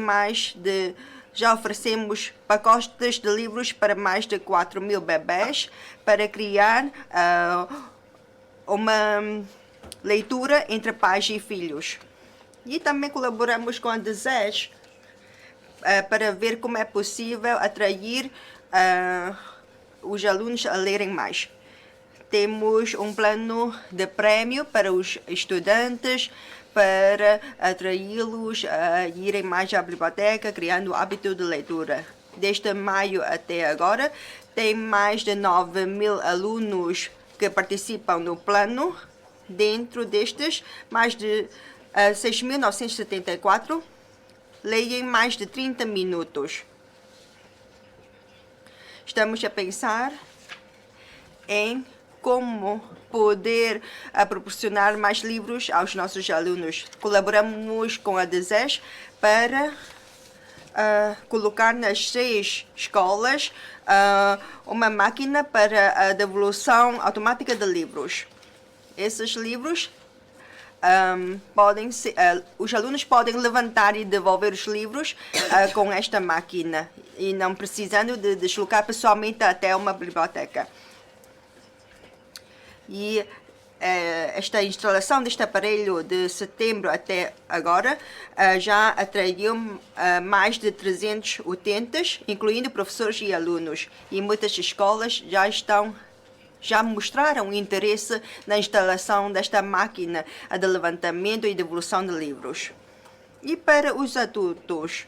Speaker 4: já oferecemos pacotes de livros para mais de 4.000 bebés para criar uma leitura entre pais e filhos. E também colaboramos com a DESES para ver como é possível atrair os alunos a lerem mais. Temos um plano de prémio para os estudantes, para atraí-los a irem mais à biblioteca, criando o hábito de leitura. Desde maio até agora, tem mais de 9.000 alunos que participam no plano. Dentro destes, mais de 6.974 leem mais de 30 minutos. Estamos a pensar em como poder proporcionar mais livros aos nossos alunos. Colaboramos com a DESES para colocar nas 6 escolas uma máquina para a devolução automática de livros. Esses livros os alunos podem levantar e devolver os livros com esta máquina e não precisando de deslocar pessoalmente até uma biblioteca. E esta instalação deste aparelho de setembro até agora já atraiu mais de 300 utentes, incluindo professores e alunos. E muitas escolas já mostraram interesse na instalação desta máquina de levantamento e devolução de livros. E para os adultos,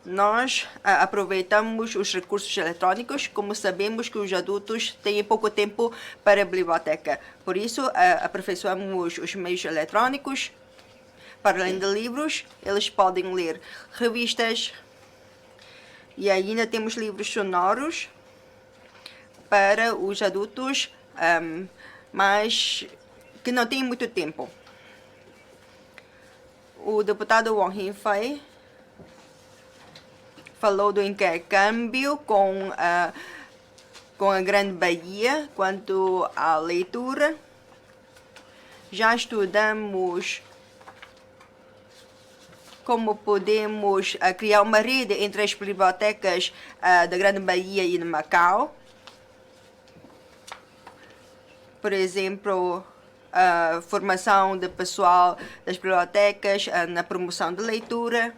Speaker 4: nós aproveitamos os recursos eletrônicos, como sabemos que os adultos têm pouco tempo para a biblioteca. Por isso, aperfeiçoamos os meios eletrônicos. Para além de livros, eles podem ler revistas e ainda temos livros sonoros para os adultos, mas que não têm muito tempo. O deputado Wong Hin-fei falou do intercâmbio com a Grande Bahia quanto à leitura. Já estudamos como podemos criar uma rede entre as bibliotecas da Grande Bahia e de Macau. Por exemplo, a formação de pessoal das bibliotecas na promoção de leitura.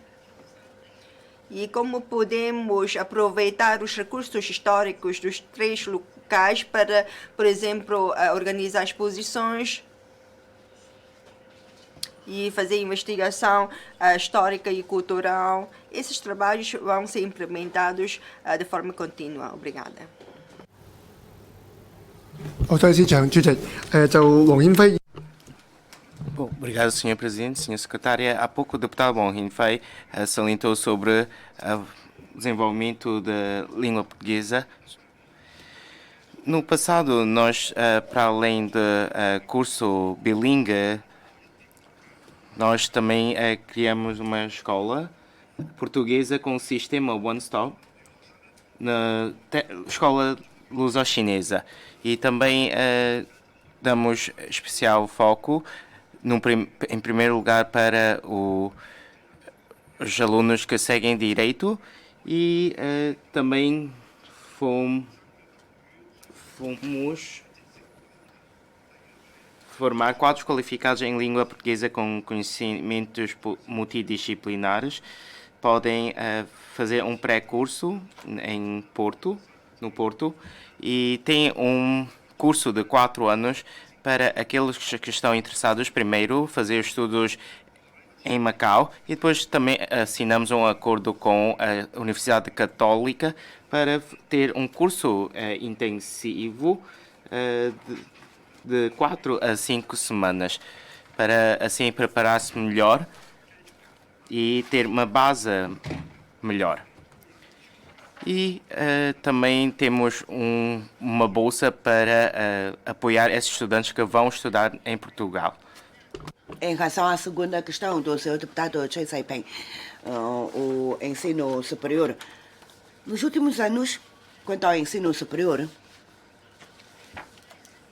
Speaker 4: E como podemos aproveitar os recursos históricos dos 3 locais para, por exemplo, organizar exposições. e fazer investigação histórica e cultural. Esses trabalhos vão ser implementados de forma contínua. Obrigada.
Speaker 5: 我再次長主席，就黃顯輝
Speaker 2: Bom, obrigado, Sr. Presidente, Sra. Secretária. Há pouco o deputado Wong Hin-fei salientou sobre o desenvolvimento da língua portuguesa. No passado, nós, para além do curso bilingue, nós também criamos uma escola portuguesa com o sistema One Stop, na escola luso-chinesa. E também damos especial foco, em primeiro lugar, para os alunos que seguem direito e também fomos formar quadros qualificados em língua portuguesa com conhecimentos multidisciplinares. Podem fazer um pré-curso no Porto, e tem um curso de 4 anos para aqueles que estão interessados, primeiro, fazer estudos em Macau, e depois também assinamos um acordo com a Universidade Católica para ter um curso intensivo de 4 a 5 semanas, para assim preparar-se melhor e ter uma base melhor. E também temos uma bolsa para apoiar esses estudantes que vão estudar em Portugal.
Speaker 1: Em relação à segunda questão do Sr. Deputado Chen Sai-peng, o ensino superior. Nos últimos anos, quanto ao ensino superior,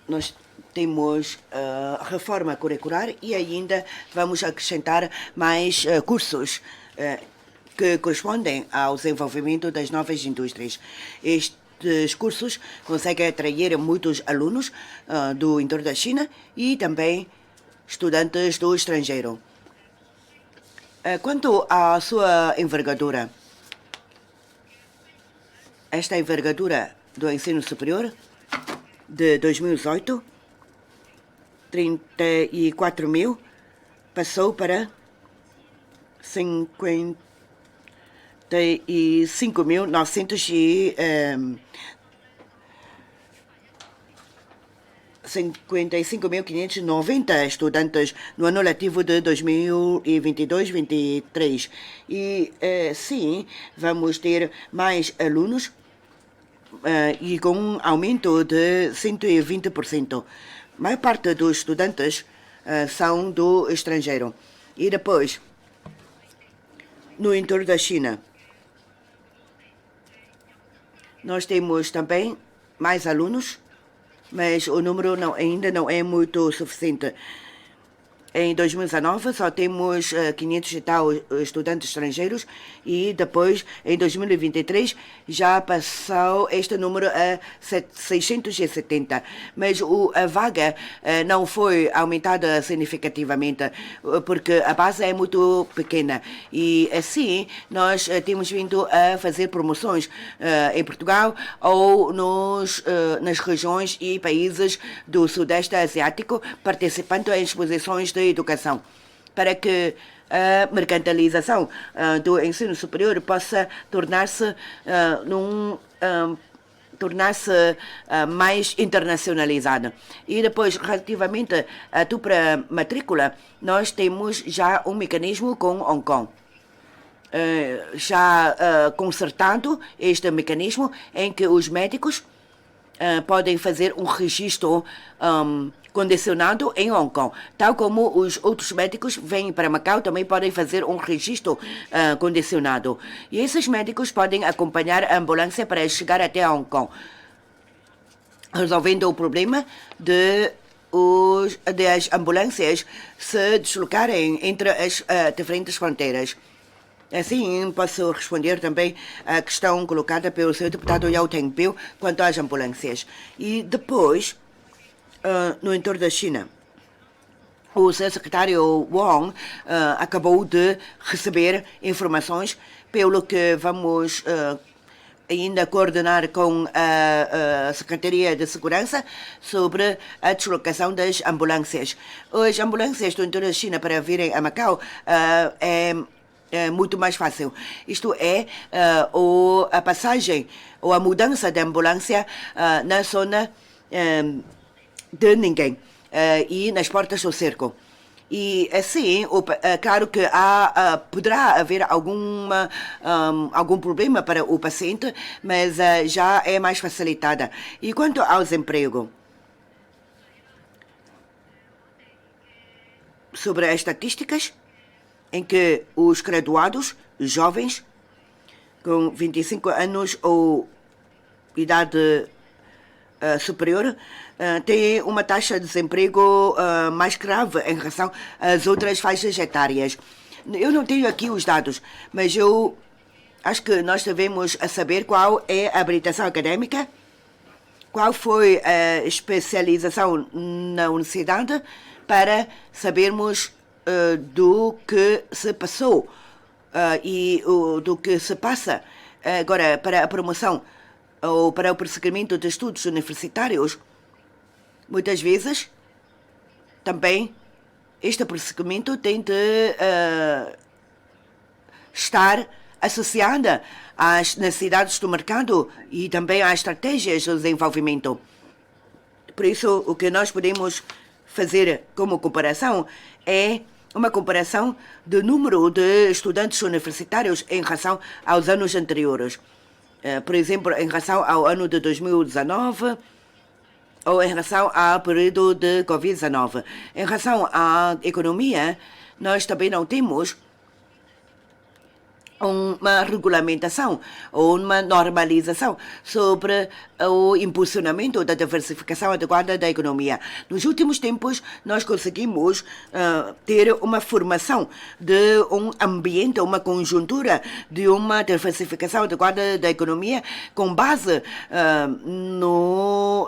Speaker 1: nós temos reforma curricular e ainda vamos acrescentar mais cursos que correspondem ao desenvolvimento das novas indústrias. Estes cursos conseguem atrair muitos alunos do interior da China e também estudantes do estrangeiro. Quanto à sua envergadura, esta envergadura do ensino superior de 2018, 34 mil, passou para 55.590 estudantes no ano letivo de 2022-23. E sim, vamos ter mais alunos e com um aumento de 120%. A maior parte dos estudantes são do estrangeiro. E depois, no interior da China, nós temos também mais alunos, mas o número ainda não é muito suficiente. Em 2019 só temos 500 e tal estudantes estrangeiros e depois, em 2023, já passou este número a 670. Mas a vaga não foi aumentada significativamente porque a base é muito pequena. E assim, nós temos vindo a fazer promoções em Portugal ou nas regiões e países do Sudeste Asiático, participando em exposições de educação, para que a mercantilização do ensino superior possa tornar-se mais internacionalizada. E depois, relativamente à dupla matrícula, nós temos já um mecanismo com Hong Kong. Já consertado este mecanismo em que os médicos podem fazer um registro condicionado em Hong Kong, tal como os outros médicos vêm para Macau também podem fazer um registro condicionado. E esses médicos podem acompanhar a ambulância para chegar até Hong Kong, resolvendo o problema das ambulâncias se deslocarem entre as diferentes fronteiras. Assim, posso responder também à questão colocada pelo Sr. Deputado Yao Tengpiu quanto às ambulâncias. E depois, no entorno da China, o Sr. Secretário Wong acabou de receber informações pelo que vamos ainda coordenar com a Secretaria de Segurança sobre a deslocação das ambulâncias. As ambulâncias do interior da China para virem a Macau é muito mais fácil. Isto é, a passagem ou a mudança da ambulância na zona de ninguém e nas portas do cerco. E assim, claro que poderá haver algum problema para o paciente, mas já é mais facilitada. E quanto ao desemprego, sobre as estatísticas, em que os graduados, jovens, com 25 anos ou idade superior, têm uma taxa de desemprego mais grave em relação às outras faixas etárias. Eu não tenho aqui os dados, mas eu acho que nós devemos saber qual é a habilitação académica, qual foi a especialização na universidade, para sabermos do que se passou e do que se passa agora para a promoção ou para o prosseguimento de estudos universitários. Muitas vezes, também, este prosseguimento tem de estar associada às necessidades do mercado e também às estratégias de desenvolvimento. Por isso, o que nós podemos fazer como comparação é uma comparação do número de estudantes universitários em relação aos anos anteriores. Por exemplo, em relação ao ano de 2019 ou em relação ao período de Covid-19. Em relação à economia, nós também não temos uma regulamentação ou uma normalização sobre o impulsionamento da diversificação adequada da economia. Nos últimos tempos, nós conseguimos ter uma formação de um ambiente, uma conjuntura de uma diversificação adequada da economia com base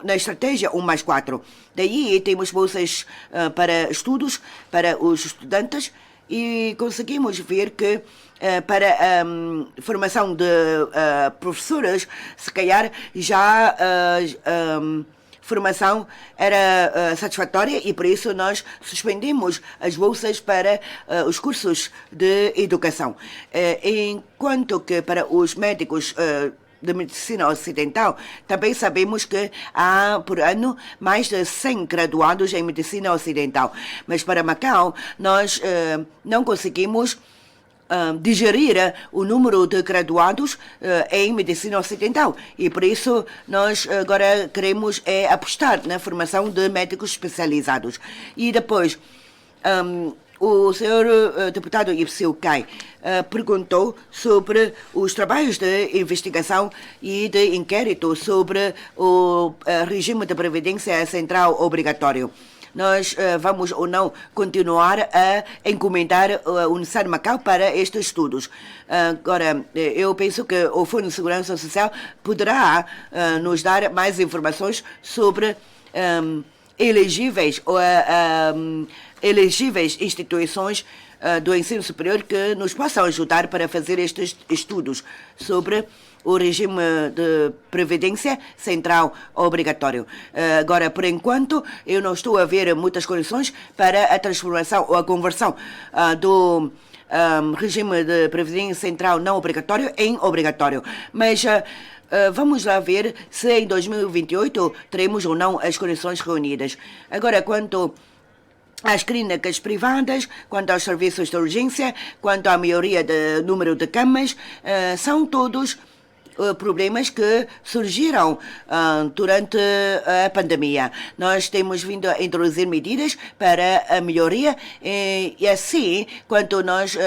Speaker 1: na estratégia 1+4. Daí temos bolsas para estudos para os estudantes e conseguimos ver que para a formação de professores, se calhar já a formação era satisfatória e por isso nós suspendemos as bolsas para os cursos de educação. Enquanto que para os médicos de medicina ocidental, também sabemos que há por ano mais de 100 graduados em medicina ocidental. Mas para Macau, nós não conseguimos digerir o número de graduados em medicina ocidental e por isso nós agora queremos apostar na formação de médicos especializados. E depois o senhor deputado Ipsil Kai perguntou sobre os trabalhos de investigação e de inquérito sobre o regime de previdência central obrigatório. Nós vamos ou não continuar a encomendar a Universidade de Macau para estes estudos. Agora, eu penso que o Fundo de Segurança Social poderá nos dar mais informações sobre elegíveis instituições do ensino superior que nos possam ajudar para fazer estes estudos sobre o regime de previdência central obrigatório. Agora, por enquanto, eu não estou a ver muitas condições para a transformação ou a conversão do regime de previdência central não obrigatório em obrigatório. Mas vamos lá ver se em 2028 teremos ou não as condições reunidas. Agora, quanto às clínicas privadas, quanto aos serviços de urgência, quanto à maioria do número de camas, são todos problemas que surgiram durante a pandemia. Nós temos vindo a introduzir medidas para a melhoria e assim, quando nós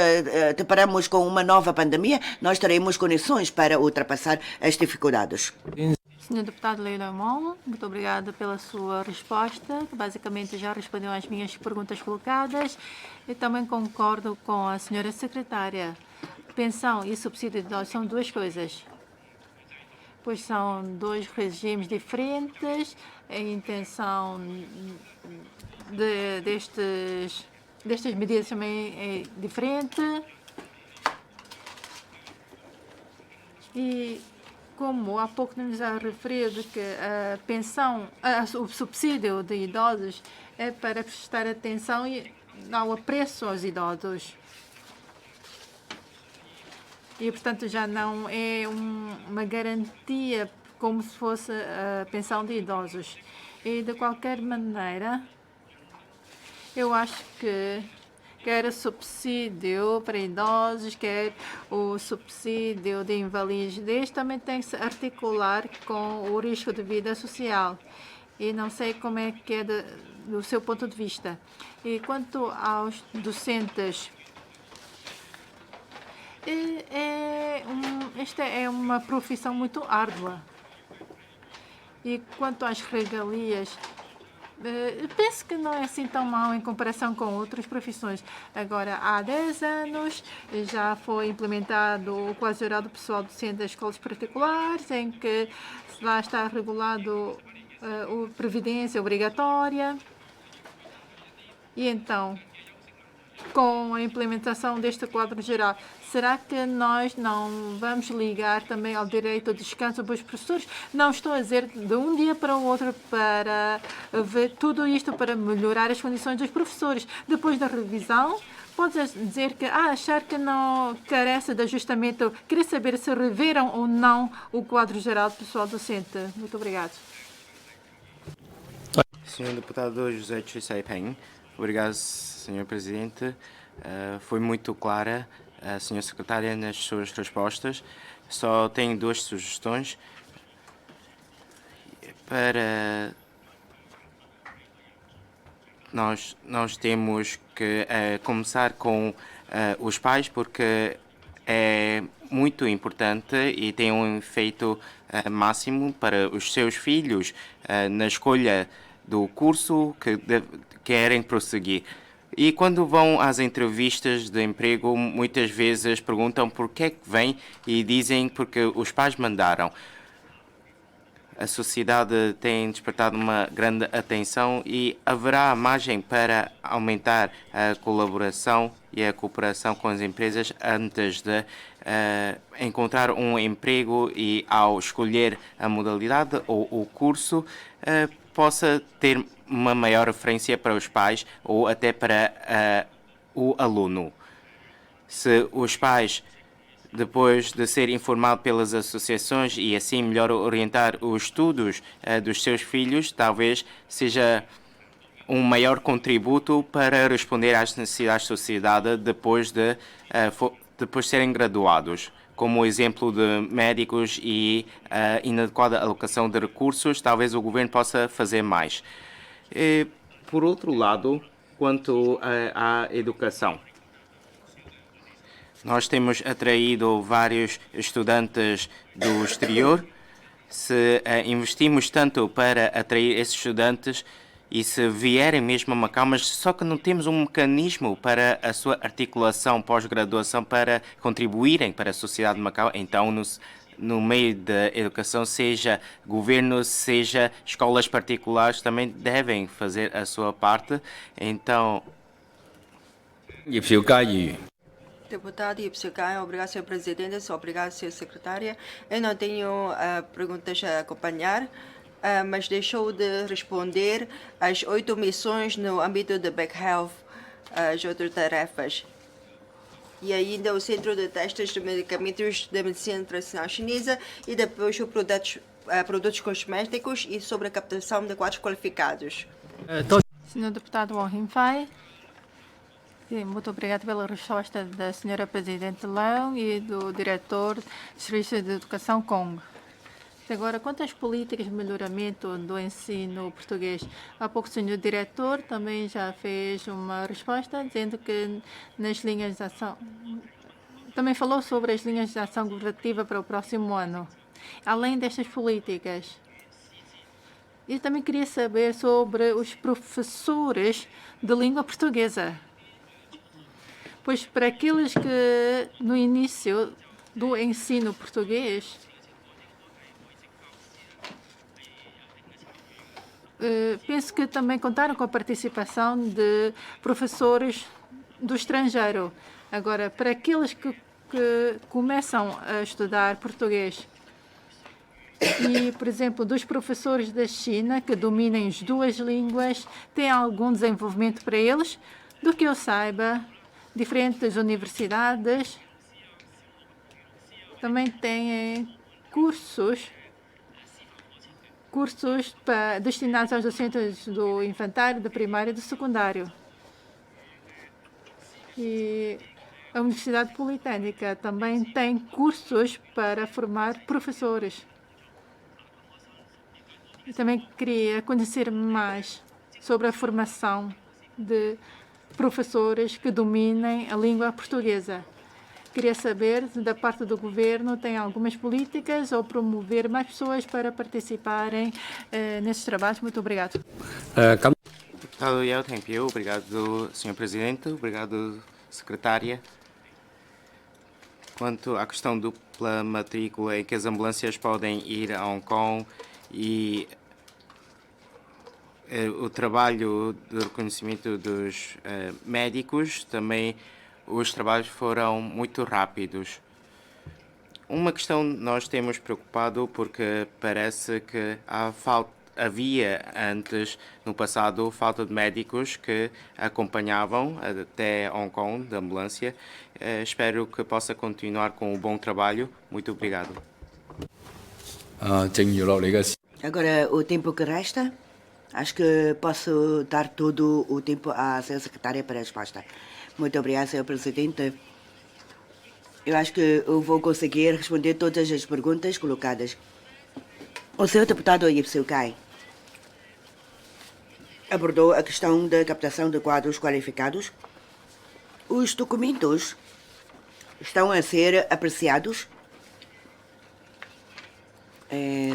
Speaker 1: deparamos com uma nova pandemia, nós teremos condições para ultrapassar as dificuldades.
Speaker 3: Senhor deputado Leilão, muito obrigada pela sua resposta, que basicamente já respondeu às minhas perguntas colocadas. Eu também concordo com a senhora secretária. Pensão e subsídio de idosos são duas coisas, pois são dois regimes diferentes. A intenção destas medidas também é diferente. E como há pouco nos já referiu, de que a pensão, o subsídio de idosos é para prestar atenção ao apreço aos idosos. E, portanto, já não é uma garantia como se fosse a pensão de idosos. E, de qualquer maneira, eu acho que quer o subsídio para idosos, quer o subsídio de invalidez, também tem que se articular com o risco de vida social. E não sei como é que é do seu ponto de vista. E quanto aos docentes, esta é uma profissão muito árdua. E quanto às regalias, penso que não é assim tão mau em comparação com outras profissões. Agora, há 10 anos já foi implementado o quadro geral do pessoal docente das escolas particulares, em que lá está regulado a previdência obrigatória. E então, com a implementação deste quadro geral, será que nós não vamos ligar também ao direito ao descanso dos professores? Não estou a dizer de um dia para o outro para ver tudo isto para melhorar as condições dos professores. Depois da revisão, pode dizer que achar que não carece de ajustamento. Queria saber se reviram ou não o quadro geral do pessoal docente. Muito obrigado.
Speaker 2: Senhor Deputado José Chisai Peng, obrigado, Senhor Presidente. Foi muito clara a Senhora Secretária nas suas respostas. Só tenho 2 sugestões para... Nós temos que começar com os pais, porque é muito importante e tem um efeito máximo para os seus filhos na escolha do curso que querem prosseguir. E quando vão às entrevistas de emprego, muitas vezes perguntam por que é que vêm e dizem porque os pais mandaram. A sociedade tem despertado uma grande atenção e haverá margem para aumentar a colaboração e a cooperação com as empresas antes de encontrar um emprego e, ao escolher a modalidade ou o curso, possa ter uma maior referência para os pais ou até para o aluno. Se os pais, depois de ser informado pelas associações e assim melhor orientar os estudos dos seus filhos, talvez seja um maior contributo para responder às necessidades da sociedade depois de serem graduados. Como o exemplo de médicos e inadequada alocação de recursos, talvez o governo possa fazer mais. Por outro lado, quanto à educação, nós temos atraído vários estudantes do exterior. Se investimos tanto para atrair esses estudantes e se vierem mesmo a Macau, mas só que não temos um mecanismo para a sua articulação pós-graduação para contribuírem para a sociedade de Macau, então no meio da educação, seja governo, seja escolas particulares, também devem fazer a sua parte. Então...
Speaker 4: Deputado Ipsicaia, obrigado, Sr. Presidente, obrigado, Sra. Secretária. Eu não tenho perguntas a acompanhar, mas deixou de responder às 8 missões no âmbito de Back Health, as outras tarefas. E ainda o Centro de Testes de Medicamentos da Medicina Tradicional Chinesa e depois os produtos cosméticos e sobre a captação de quadros qualificados.
Speaker 3: Senhor Deputado Wong Hin-fai, muito obrigado pela resposta da Senhora Presidente Leung e do Diretor do Serviço de Educação Kong. Agora, quanto às políticas de melhoramento do ensino português, há pouco o senhor diretor também já fez uma resposta dizendo que nas linhas de ação, também falou sobre as linhas de ação governativa para o próximo ano. Além destas políticas, eu também queria saber sobre os professores de língua portuguesa. Pois para aqueles que no início do ensino português penso que também contaram com a participação de professores do estrangeiro. Agora, para aqueles que começam a estudar português, E, por exemplo, dos professores da China que dominem as duas línguas, tem algum desenvolvimento para eles? Do que eu saiba, diferentes universidades também têm cursos destinados aos docentes do infantário, do primário e do secundário. E a Universidade Politécnica também tem cursos para formar professores. Eu também queria conhecer mais sobre a formação de professores que dominem a língua portuguesa. Queria saber, da parte do governo, tem algumas políticas ou promover mais pessoas para participarem nesses trabalhos? Muito obrigado.
Speaker 2: Deputado Yeo Tempiu, obrigado, Sr. Presidente, obrigado, Secretária. Quanto à questão dupla matrícula em que as ambulâncias podem ir a Hong Kong e o trabalho de reconhecimento dos médicos, também os trabalhos foram muito rápidos. Uma questão nós temos preocupado porque parece que havia antes, no passado, falta de médicos que acompanhavam até Hong Kong, da ambulância. Espero que possa continuar com o bom trabalho. Muito obrigado.
Speaker 1: Agora, o tempo que resta, acho que posso dar todo o tempo à Sra. Secretária para a resposta. Muito obrigada, Sr. Presidente. Eu acho que eu vou conseguir responder todas as perguntas colocadas. O Sr. Deputado Yip-Siu Kai abordou a questão da captação de quadros qualificados. Os documentos estão a ser apreciados.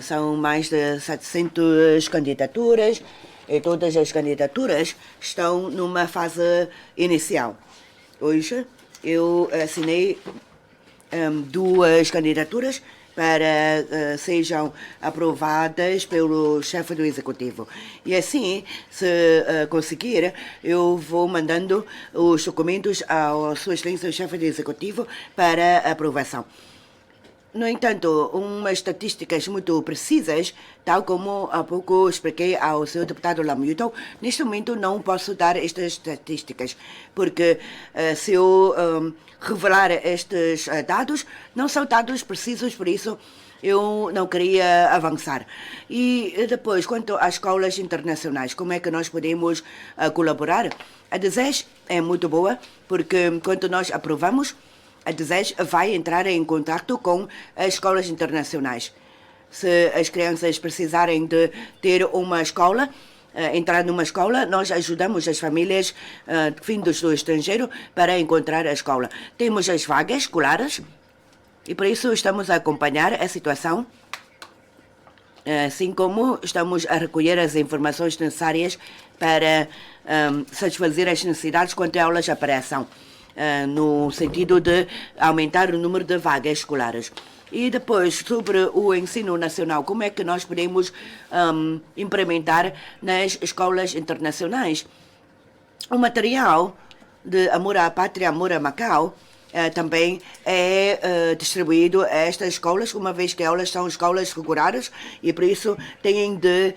Speaker 1: São mais de 700 candidaturas e todas as candidaturas estão numa fase inicial. Hoje eu assinei 2 candidaturas para sejam aprovadas pelo chefe do Executivo. E assim, se conseguir, eu vou mandando os documentos à Sua Excelência, o chefe do Executivo, para aprovação. No entanto, umas estatísticas muito precisas, tal como há pouco expliquei ao Sr. Deputado Lam Yutou, neste momento não posso dar estas estatísticas, porque se eu revelar estes dados, não são dados precisos, por isso eu não queria avançar. E depois, quanto às escolas internacionais, como é que nós podemos colaborar? A DESES é muito boa, porque quando nós aprovamos, a DESES vai entrar em contato com as escolas internacionais. Se as crianças precisarem de ter uma escola, entrar numa escola, nós ajudamos as famílias vindas do estrangeiro para encontrar a escola. Temos as vagas escolares e por isso estamos a acompanhar a situação, assim como estamos a recolher as informações necessárias para satisfazer as necessidades quando as aulas apareçam, no sentido de aumentar o número de vagas escolares. E depois, sobre o ensino nacional, como é que nós podemos implementar nas escolas internacionais? O material de Amor à Pátria, Amor a Macau, também é distribuído a estas escolas, uma vez que elas são escolas regulares e por isso têm de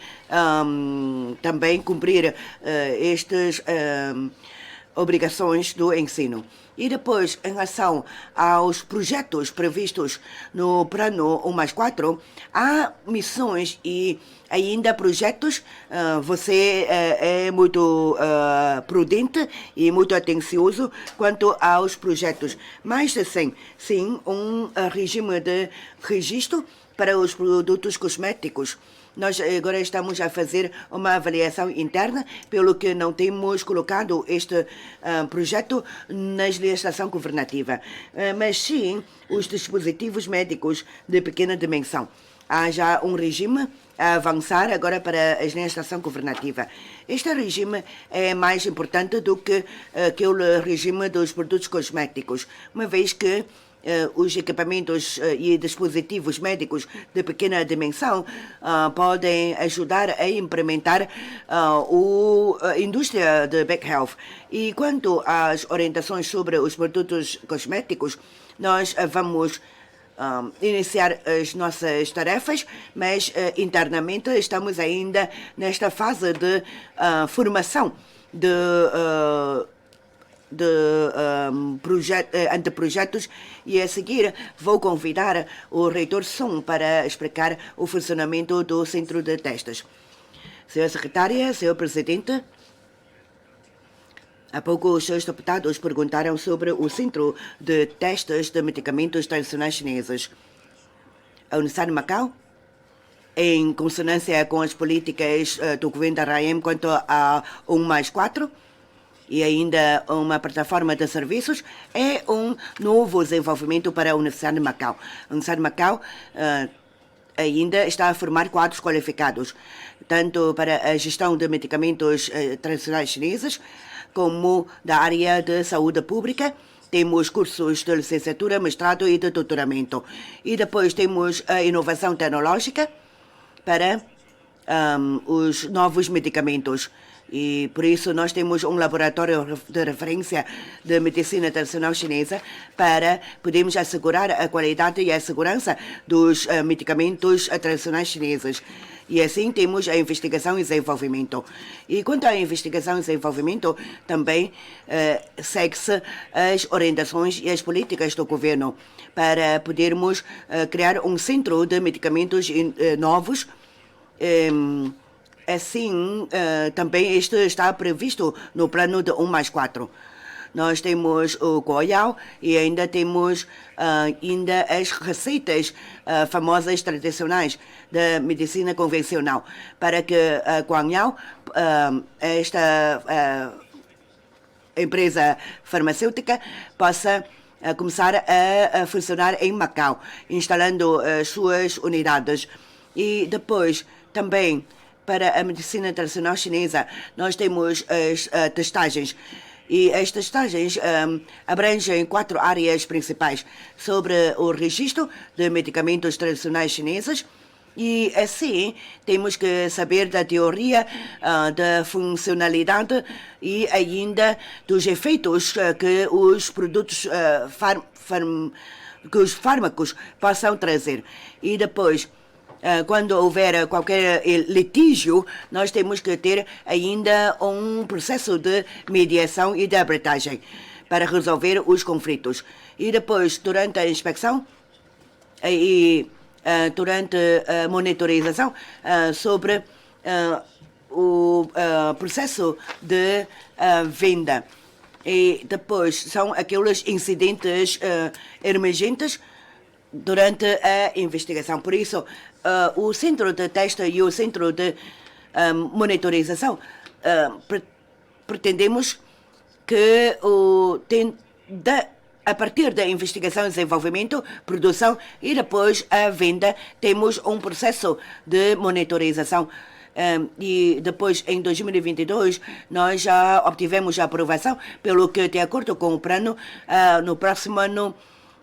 Speaker 1: também cumprir estas obrigações do ensino. E depois, em relação aos projetos previstos no plano 1+4, há missões e ainda projetos. Você é muito prudente e muito atencioso quanto aos projetos. Mais de 100, sim, um regime de registro para os produtos cosméticos. Nós agora estamos a fazer uma avaliação interna, pelo que não temos colocado este projeto na legislação governativa. Mas sim, os dispositivos médicos de pequena dimensão. Há já um regime a avançar agora para a legislação governativa. Este regime é mais importante do que aquele regime dos produtos cosméticos, uma vez que os equipamentos e dispositivos médicos de pequena dimensão podem ajudar a implementar a indústria de Big Health. E quanto às orientações sobre os produtos cosméticos, nós vamos iniciar as nossas tarefas, mas internamente estamos ainda nesta fase de formação de anteprojetos e a seguir vou convidar o reitor Sun para explicar o funcionamento do centro de testes. Senhora Secretária, Senhor Presidente, há pouco os seus deputados perguntaram sobre o centro de testes de medicamentos tradicionais chineses. A Universidade de Macau, em consonância com as políticas do governo da RAEM quanto a 1+4, e ainda uma plataforma de serviços, é um novo desenvolvimento para a Universidade de Macau. A Universidade de Macau ainda está a formar quadros qualificados, tanto para a gestão de medicamentos tradicionais chineses, como da área de saúde pública. Temos cursos de licenciatura, mestrado e de doutoramento. E depois temos a inovação tecnológica para os novos medicamentos. E por isso nós temos um laboratório de referência de medicina tradicional chinesa para podermos assegurar a qualidade e a segurança dos medicamentos tradicionais chineses. E assim temos a investigação e desenvolvimento. E quanto à investigação e desenvolvimento, também segue-se as orientações e as políticas do governo para podermos criar um centro de medicamentos novos. Assim, também isto está previsto no plano de 1+4. Nós temos o Guoyao e ainda temos ainda as receitas famosas tradicionais da medicina convencional, para que a Guangyao, esta empresa farmacêutica, possa começar a funcionar em Macau, instalando as suas unidades. E depois, também, para a medicina tradicional chinesa, nós temos as testagens. E as testagens abrangem 4 áreas principais sobre o registro de medicamentos tradicionais chineses. E assim, temos que saber da teoria, da funcionalidade e ainda dos efeitos que os produtos que os fármacos possam trazer. E depois, quando houver qualquer litígio, nós temos que ter ainda um processo de mediação e de arbitragem para resolver os conflitos. E depois, durante a inspeção e durante a monitorização sobre o processo de venda. E depois são aqueles incidentes emergentes durante a investigação. Por isso, o centro de teste e o centro de monitorização pretendemos que a partir da investigação e desenvolvimento, produção e depois a venda, temos um processo de monitorização. E depois, em 2022, nós já obtivemos a aprovação, pelo que, de acordo com o plano, no próximo ano,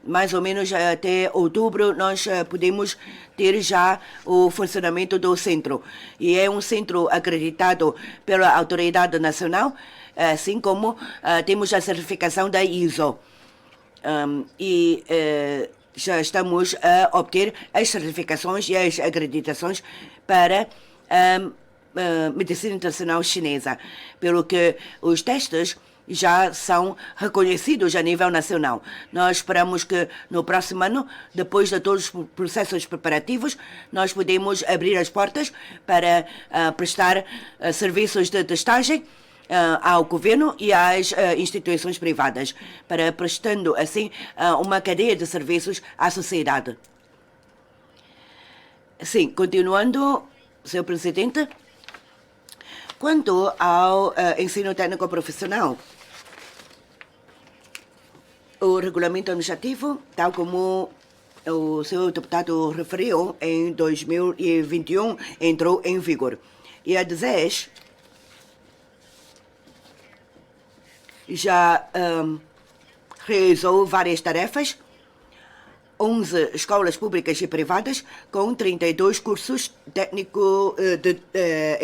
Speaker 1: mais ou menos até outubro, nós podemos ter já o funcionamento do centro. E é um centro acreditado pela autoridade nacional, assim como temos a certificação da ISO. Já estamos a obter as certificações e as acreditações para a medicina internacional chinesa, pelo que os testes já são reconhecidos a nível nacional. Nós esperamos que no próximo ano, depois de todos os processos preparativos, nós podemos abrir as portas para prestar serviços de testagem ao governo e às instituições privadas, para prestando assim uma cadeia de serviços à sociedade. Sim, continuando, Sr. Presidente, quanto ao ensino técnico profissional, o regulamento administrativo, tal como o senhor deputado referiu, em 2021 entrou em vigor. E a DESES já realizou várias tarefas, 11 escolas públicas e privadas, com 32 cursos de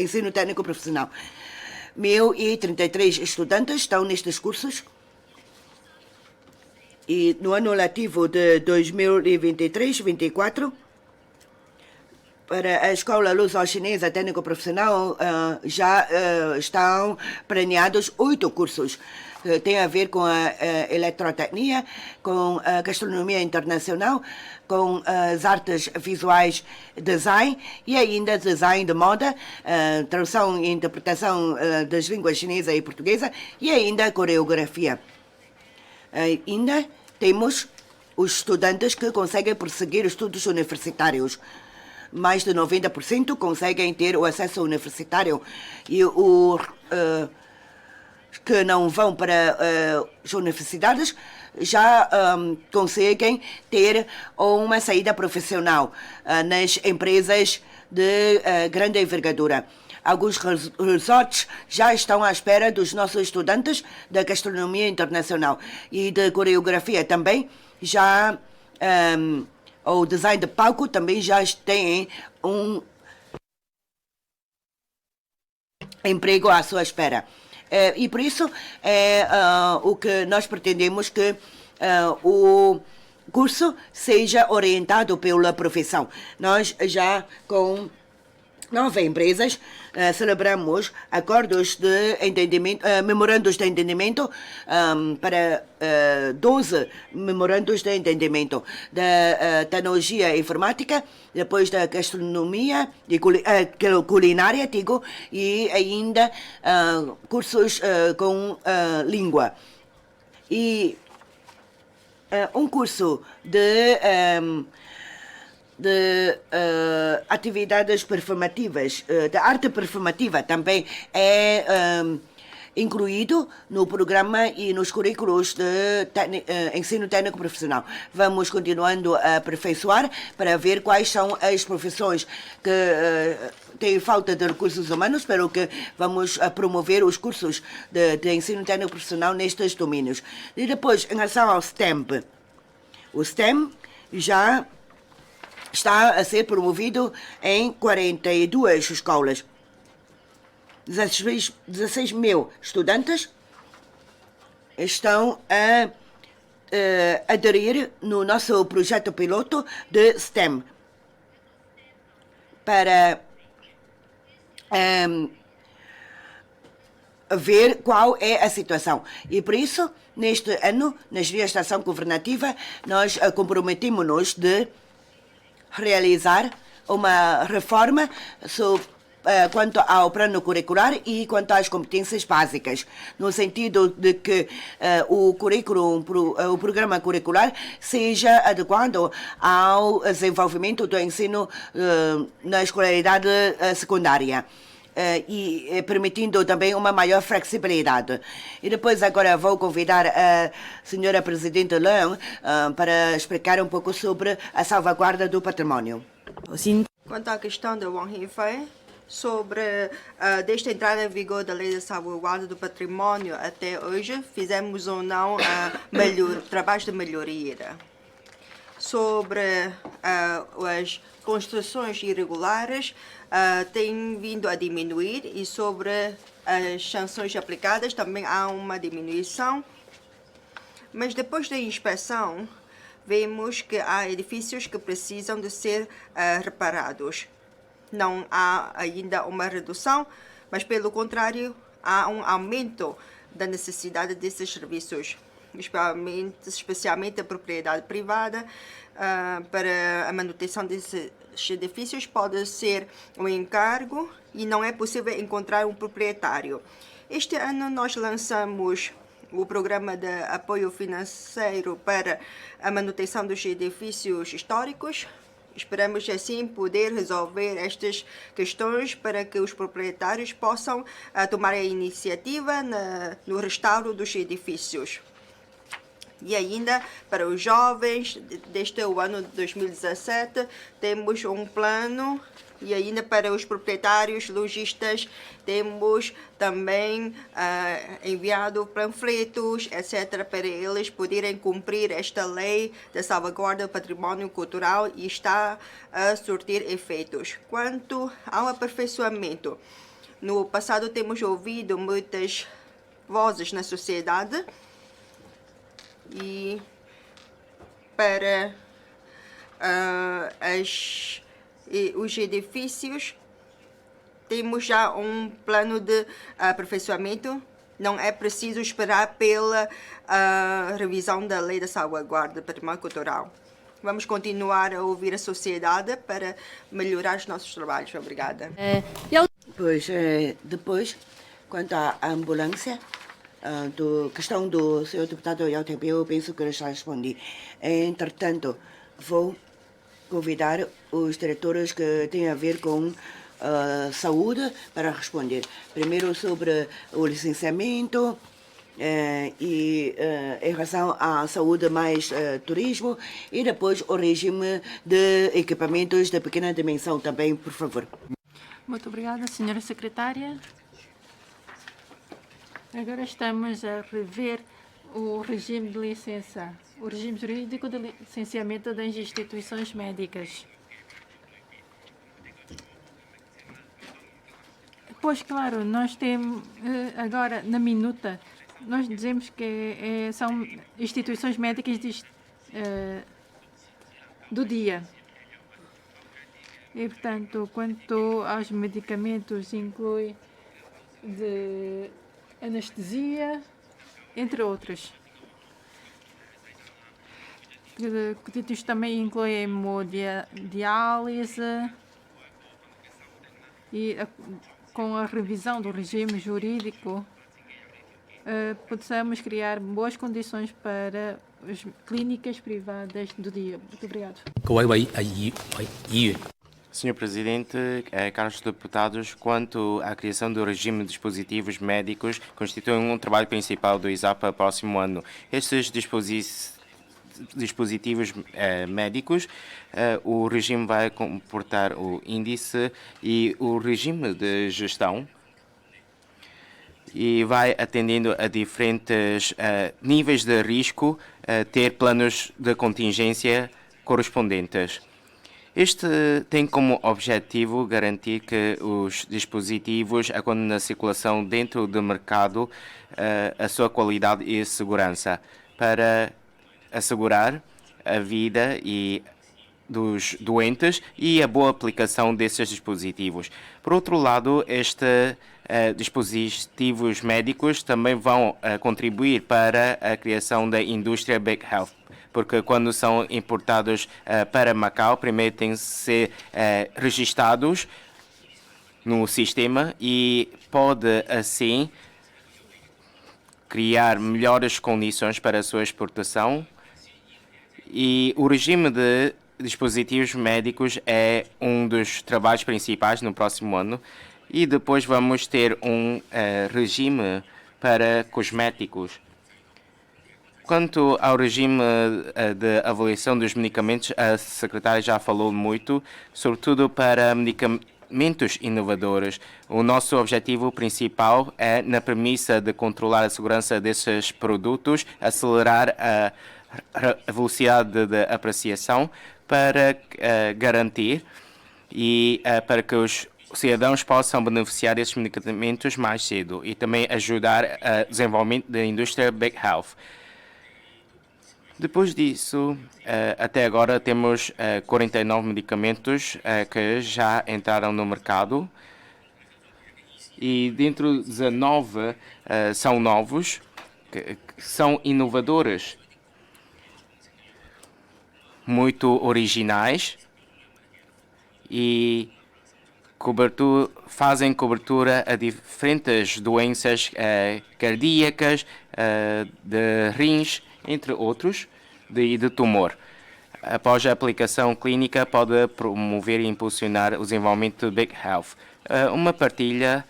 Speaker 1: ensino técnico profissional. 1.033 estudantes estão nestes cursos. E no ano letivo de 2023-24, para a Escola Luso-Chinesa Técnico-Profissional já estão planeados 8 cursos. Tem a ver com a eletrotecnia, com a gastronomia internacional, com as artes visuais, design e ainda design de moda, tradução e interpretação das línguas chinesa e portuguesa e ainda coreografia. Ainda temos os estudantes que conseguem prosseguir estudos universitários. Mais de 90% conseguem ter o acesso universitário e os que não vão para as universidades já conseguem ter uma saída profissional nas empresas de grande envergadura. Alguns resorts já estão à espera dos nossos estudantes da gastronomia internacional e de coreografia também. Já o design de palco também já tem um emprego à sua espera. E por isso o que nós pretendemos que o curso seja orientado pela profissão. Nós já com 9 empresas celebramos acordos de entendimento, memorandos de entendimento para 12 memorandos de entendimento da tecnologia informática, depois da gastronomia e culinária, digo, e ainda cursos com língua. E um curso de atividades performativas, de arte performativa também é incluído no programa e nos currículos de ensino técnico profissional. Vamos continuando a aperfeiçoar para ver quais são as profissões que têm falta de recursos humanos, pelo que vamos promover os cursos de ensino técnico profissional nestes domínios. E depois, em relação ao STEM, o STEM já está a ser promovido em 42 escolas. 16 mil estudantes estão a aderir no nosso projeto piloto de STEM para ver qual é a situação. E por isso, neste ano, nas dias de ação governativa, nós comprometimos-nos de realizar uma reforma quanto ao plano curricular e quanto às competências básicas, no sentido de que o programa curricular seja adequado ao desenvolvimento do ensino na escolaridade secundária. E permitindo também uma maior flexibilidade. E depois agora vou convidar a senhora Presidente Leung para explicar um pouco sobre a salvaguarda do património.
Speaker 4: Quanto à questão de Wang Hinfei, sobre desde a entrada em vigor da Lei de Salvaguarda do Património até hoje, fizemos ou não trabalhos de melhoria. Sobre as construções irregulares, tem vindo a diminuir e sobre as sanções aplicadas também há uma diminuição. Mas depois da inspeção, vemos que há edifícios que precisam de ser reparados. Não há ainda uma redução, mas pelo contrário, há um aumento da necessidade desses serviços, especialmente a propriedade privada. Para a manutenção desses edifícios pode ser um encargo e não é possível encontrar um proprietário. Este ano nós lançamos o programa de apoio financeiro para a manutenção dos edifícios históricos. Esperamos assim poder resolver estas questões para que os proprietários possam tomar a iniciativa no restauro dos edifícios. E ainda para os jovens, desde o ano de 2017, temos um plano. E ainda para os proprietários, lojistas, temos também enviado panfletos, etc., para eles poderem cumprir esta lei de salvaguarda do património cultural e está a surtir efeitos. Quanto ao aperfeiçoamento, no passado temos ouvido muitas vozes na sociedade e para os edifícios. Temos já um plano de aperfeiçoamento. Não é preciso esperar pela revisão da Lei da Salvaguarda do Patrimônio Cultural. Vamos continuar a ouvir a sociedade para melhorar os nossos trabalhos. Obrigada.
Speaker 1: Pois, depois, quanto à ambulância, questão do senhor deputado Yautep, eu penso que eu já respondi. Entretanto, vou convidar os diretores que têm a ver com saúde para responder. Primeiro sobre o licenciamento e em relação à saúde mais turismo e depois o regime de equipamentos de pequena dimensão também, por favor.
Speaker 3: Muito obrigada, senhora secretária. Agora estamos a rever o regime de licença, o regime jurídico de licenciamento das instituições médicas. Pois, claro, nós temos agora na minuta, nós dizemos que são instituições médicas do dia. E, portanto, quanto aos medicamentos, inclui de anestesia, entre outros. Isto também inclui hemodiálise e com a revisão do regime jurídico possamos criar boas condições para as clínicas privadas do dia. Muito obrigado.
Speaker 2: Senhor Presidente, caros deputados, quanto à criação do regime de dispositivos médicos, constitui um trabalho principal do ISAP para o próximo ano. Estes dispositivos médicos, o regime vai comportar o índice e o regime de gestão e vai atendendo a diferentes níveis de risco, ter planos de contingência correspondentes. Este tem como objetivo garantir que os dispositivos acordem na circulação dentro do mercado a sua qualidade e segurança para assegurar a vida dos doentes e a boa aplicação desses dispositivos. Por outro lado, estes dispositivos médicos também vão contribuir para a criação da indústria Big Health, porque quando são importados para Macau, primeiro têm que ser registrados no sistema e pode, assim, criar melhores condições para a sua exportação. E o regime de dispositivos médicos é um dos trabalhos principais no próximo ano. E depois vamos ter um regime para cosméticos. Quanto ao regime de avaliação dos medicamentos, a secretária já falou muito, sobretudo para medicamentos inovadores. O nosso objetivo principal é, na premissa de controlar a segurança desses produtos, acelerar a velocidade de apreciação para garantir e para que os cidadãos possam beneficiar desses medicamentos mais cedo e também ajudar a desenvolvimento da indústria Big Health. Depois disso, até agora temos 49 medicamentos que já entraram no mercado e dentro de 19 são novos, que são inovadores, muito originais e fazem cobertura a diferentes doenças cardíacas, de rins, entre outros, de tumor. Após a aplicação clínica, pode promover e impulsionar o desenvolvimento do Big Health. Uma partilha,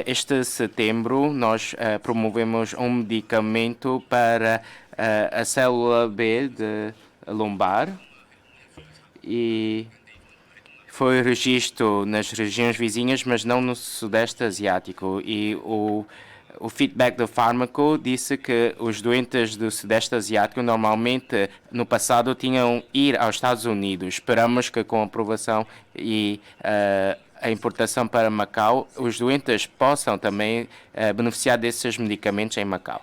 Speaker 2: este setembro, nós promovemos um medicamento para a célula B de lombar e foi registro nas regiões vizinhas, mas não no Sudeste Asiático. E o feedback do fármaco disse que os doentes do Sudeste Asiático normalmente no passado tinham ir aos Estados Unidos. Esperamos que com a aprovação e a importação para Macau, os doentes possam também beneficiar desses medicamentos em Macau.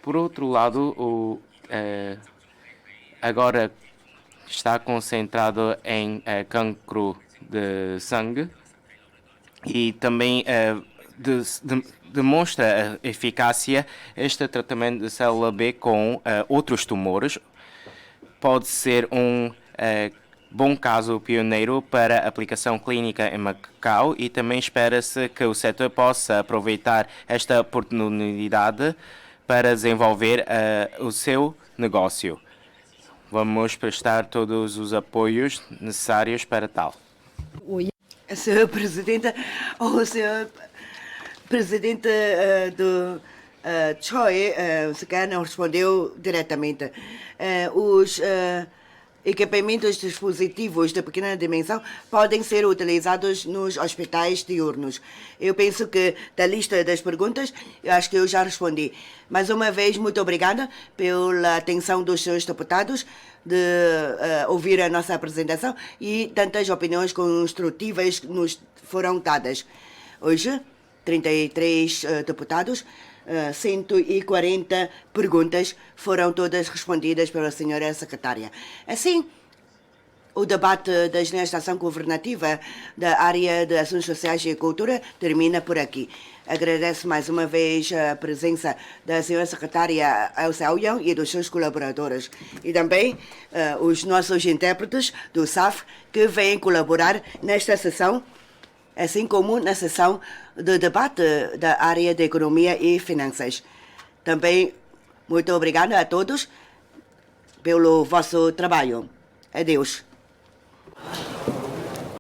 Speaker 2: Por outro lado, agora está concentrado em cancro de sangue e também demonstra a eficácia este tratamento de célula B com outros tumores. Pode ser um bom caso pioneiro para aplicação clínica em Macau e também espera-se que o setor possa aproveitar esta oportunidade para desenvolver o seu negócio. Vamos prestar todos os apoios necessários para tal.
Speaker 1: Senhora Presidenta, o senhor Presidente do Choi, se calhar não respondeu diretamente. Os equipamentos dispositivos de pequena dimensão podem ser utilizados nos hospitais diurnos. Eu penso que, da lista das perguntas, eu acho que eu já respondi. Mais uma vez, muito obrigada pela atenção dos senhores deputados de ouvir a nossa apresentação e tantas opiniões construtivas que nos foram dadas. Hoje, 33 deputados, 140 perguntas foram todas respondidas pela senhora secretária. Assim, o debate da legislação governativa da área de Assuntos Sociais e Cultura termina por aqui. Agradeço mais uma vez a presença da senhora secretária Elsa Aoyang e dos seus colaboradores e também os nossos intérpretes do SAF que vêm colaborar nesta sessão, assim como na sessão de debate da área de economia e finanças. Também muito obrigada a todos pelo vosso trabalho. Adeus.